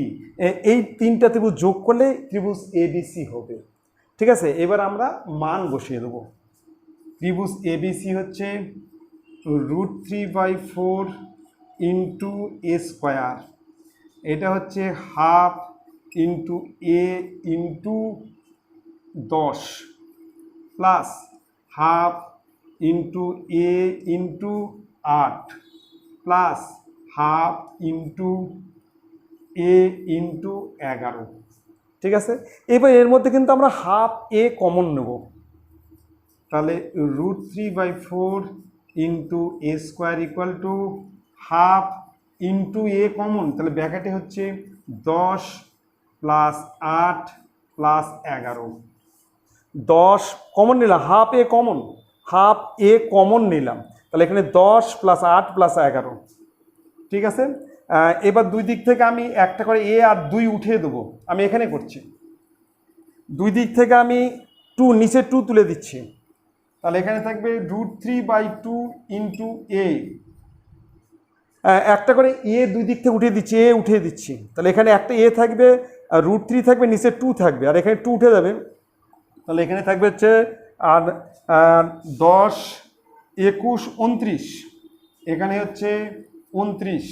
এই তিনটা ত্রিভুজ যোগ করলে ত্রিভুজ এবিসি হবে। ঠিক আছে, এবার আমরা মান বসিয়ে দেবো। ত্রিভুজ এবিসি হচ্ছে √3/4 ইন্টু এ স্কোয়ার, এটা হচ্ছে হাফ ইন্টু এ ইন্টু 10 প্লাস হাফ ইন্টু এ ইন্টু 8 প্লাস হাফ ইন্টু এ ইন্টু 11। ঠিক আছে, এবার এর মধ্যে কিন্তু আমরা হাফ এ কমন নেব, তাহলে √3/4 into A square equal to half into a common, তাহলে ব্র্যাকেটে হচ্ছে 10 প্লাস 8 প্লাস 11। 10 কমন নিলাম, half a common, half a common নিলাম, তাহলে এখানে 10 প্লাস 8 প্লাস 11। ঠিক আছে, এবার দুই দিক থেকে আমি একটা করে এ আর 2 উঠিয়ে দেবো, আমি এখানে করছি। দুই দিক থেকে আমি 2 নিচে 2 তুলে দিচ্ছি, তাহলে এখানে থাকবে √3/2 ইন্টু এ, একটা করে এ দুই দিক থেকে উঠিয়ে দিচ্ছি, এ উঠিয়ে দিচ্ছি, তাহলে এখানে একটা এ থাকবে, √3 থাকবে, নিচে 2 থাকবে, আর এখানে 2 উঠে যাবে, তাহলে এখানে থাকবে হচ্ছে আর 10 21 29, এখানে হচ্ছে 29।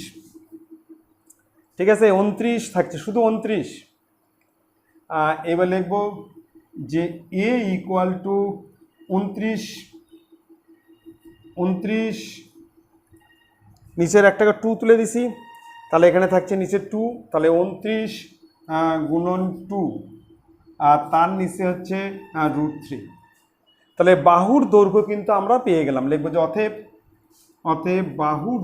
ঠিক আছে, 29 থাকছে, শুধু 29। এবার লিখব যে এ ইকুয়াল টু 29, নিচের একটা 2 তুলে দিছি, তাহলে এখানে থাকছে নিচে 2, তাহলে 29 গুণন 2, আর তার নিচে হচ্ছে √3। তাহলে বাহুর দৈর্ঘ্য কিন্তু আমরা পেয়ে গেলাম। লিখবো যে অতএব বাহুর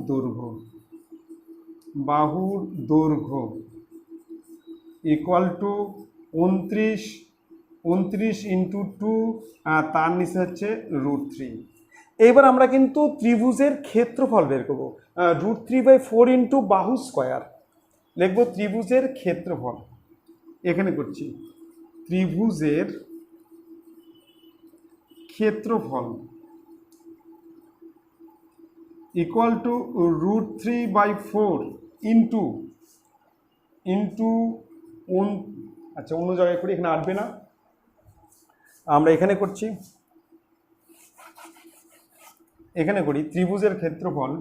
দৈর্ঘ্য ইকুয়াল টু 29 ইন্টু 2, তার নিচে হচ্ছে √3। এইবার আমরা কিন্তু ত্রিভুজের ক্ষেত্রফল বের করবো, √3/4 ইন্টু বাহু স্কোয়ার। লিখবো ত্রিভুজের ক্ষেত্রফল, এখানে করছি ত্রিভুজের ক্ষেত্রফল ইকুয়াল টু √3/4 ইন্টু আচ্ছা অন্য জায়গায় করি, এখানে আসবে না, আমরা এখানে করছি, এখানে করি ত্রিভুজের ক্ষেত্রফল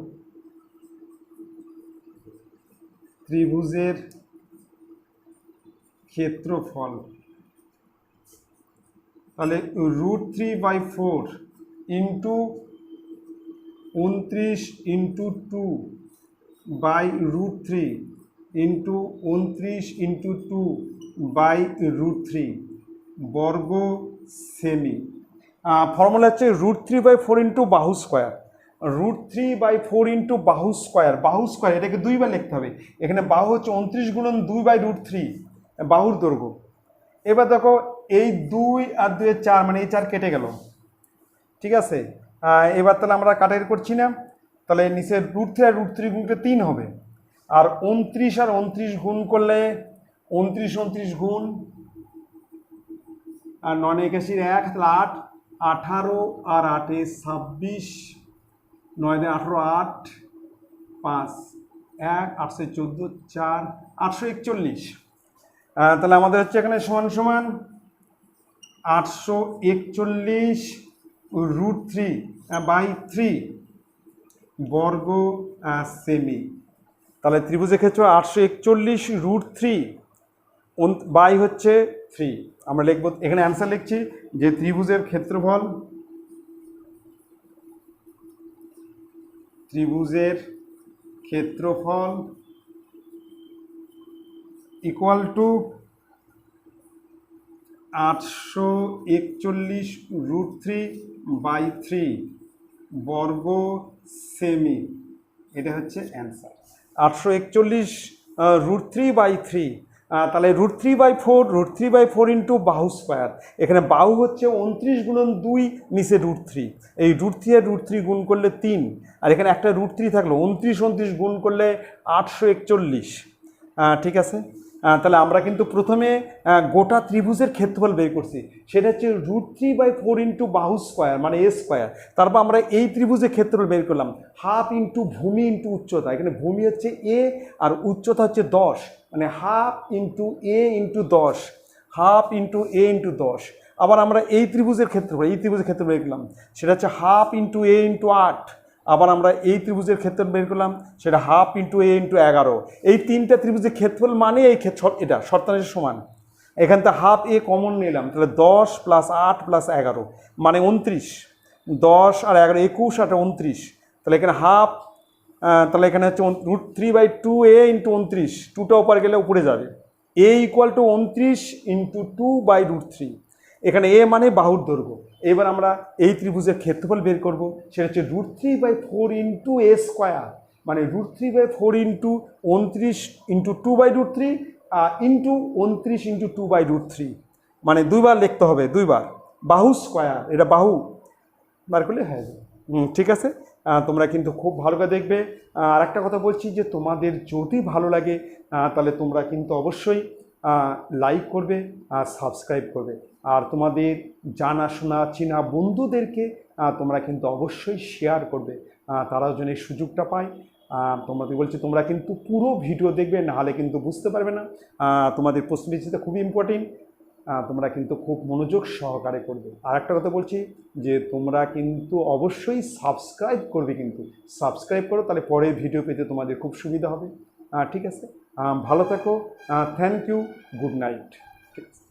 তাহলে √3/4 into 29 into 2 by √3 into 29 into 2 by √3 বর্গ সেমি। ফর্মুলা হচ্ছে √3/4 ইন্টু বাহু স্কোয়ার, √3/4 ইন্টু বাহু স্কোয়ার, এটাকে 2 বার লিখতে হবে। এখানে বাহু হচ্ছে 29 গুণন 2/√3, বাহুর দৈর্ঘ্য। এবার দেখো এই 2 আর 2 4, মানে এই 4 কেটে গেল। ঠিক আছে, এবার তাহলে আমরা কাটাকাটি করছি না, তাহলে নিচে √3 আর √3 গুণ করলে 3 হবে, আর 29 আর 29 গুণ করলে 29 গুণ আর 9 81 1, তাহলে 8, 18 আর 8 26, 9 18 8 5 1 814 4 841। তাহলে আমাদের হচ্ছে এখানে সমান 841 √3/3 বর্গ সেমি। তাহলে ত্রিভুজের ক্ষেত্রে 841 √3 বাই হচ্ছে 3। আমরা লিখব, এখানে অ্যান্সার লিখছি যে ত্রিভুজের ক্ষেত্রফল ইকুয়াল টু 841 √3/3 বর্গ সেমি, এটা হচ্ছে অ্যান্সার। 841 √3/3, তাহলে √3/4 ইন্টু বাহু স্কোয়ার, এখানে বাহু হচ্ছে 29 গুণন 2 নিচে √3, এই √3 আর √3 গুণ করলে 3, আর এখানে একটা √3 থাকলো, 29 গুণ করলে 841। ঠিক আছে, তাহলে আমরা কিন্তু প্রথমে গোটা ত্রিভুজের ক্ষেত্রফল বের করছি, সেটা হচ্ছে √3/4 ইন্টু বাহু স্কোয়ার মানে এ স্কোয়ার। তারপর আমরা এই ত্রিভুজের ক্ষেত্রফল বের করলাম হাফ ইন্টু ভূমি ইন্টু উচ্চতা, এখানে ভূমি হচ্ছে এ আর উচ্চতা হচ্ছে 10, মানে হাফ ইন্টু এ ইন্টু 10, হাফ ইন্টু এ ইন্টু 10। আবার আমরা এই ত্রিভুজের ক্ষেত্রফল বের করলাম, সেটা হচ্ছে হাফ ইন্টু এ ইন্টু 8। আবার আমরা এই ত্রিভুজের ক্ষেত্রফল বের করলাম, সেটা হাফ ইন্টু এ ইন্টু 11। এই তিনটা ত্রিভুজের ক্ষেত্রফল মানে এই এটা শর্তাংশের সমান। এখান থেকে হাফ এ কমন নিলাম, তাহলে 10 + 8 + 11 মানে 29। 10 আর 11 21 আর 29, তাহলে এখানে হাফ, তাহলে এখানে হচ্ছে √3/2a ইন্টু 29, 2টা উপরে গেলে উপরে যাবে, a = 29 ইন্টু 2/√3। এখানে এ মানে বাহুর দৈর্ঘ্য। এবার আমরা এই ত্রিভুজের ক্ষেত্রফল বের করব, সেটা হচ্ছে √3/4 ইন্টু এ স্কোয়ার, মানে √3/4 ইন্টু 29 ইন্টু 2/√3 ইন্টু 29 ইন্টু 2/√3, মানে দুইবার লিখতে হবে, দুইবার। বাহু স্কোয়ার, এটা বাহু বার করলে হয়ে যাবে। ঠিক আছে, তোমরা কিন্তু খুব ভালো করে দেখবে। আর একটা কথা বলছি যে তোমাদের যদি ভালো লাগে তাহলে তোমরা কিন্তু অবশ্যই লাইক করবে আর সাবস্ক্রাইব করবে, আর তোমাদের জানাশোনা চেনা বন্ধুদেরকে তোমরা কিন্তু অবশ্যই শেয়ার করবে, তারাও যেন এই সুযোগটা পায়। তোমাদের বলছি তোমরা কিন্তু পুরো ভিডিও দেখবে, নাহলে কিন্তু বুঝতে পারবে না। তোমাদের প্রশ্নটা খুবই ইম্পর্টেন্ট, তোমরা কিন্তু খুব মনোযোগ সহকারে করবে। আর একটা কথা বলছি যে তোমরা কিন্তু অবশ্যই সাবস্ক্রাইব করবে, কিন্তু সাবস্ক্রাইব করো, তাহলে পরের ভিডিও পেতে তোমাদের খুব সুবিধা হবে। ঠিক আছে, ভালো থাকো, থ্যাংক ইউ, গুড নাইট। ঠিক আছে।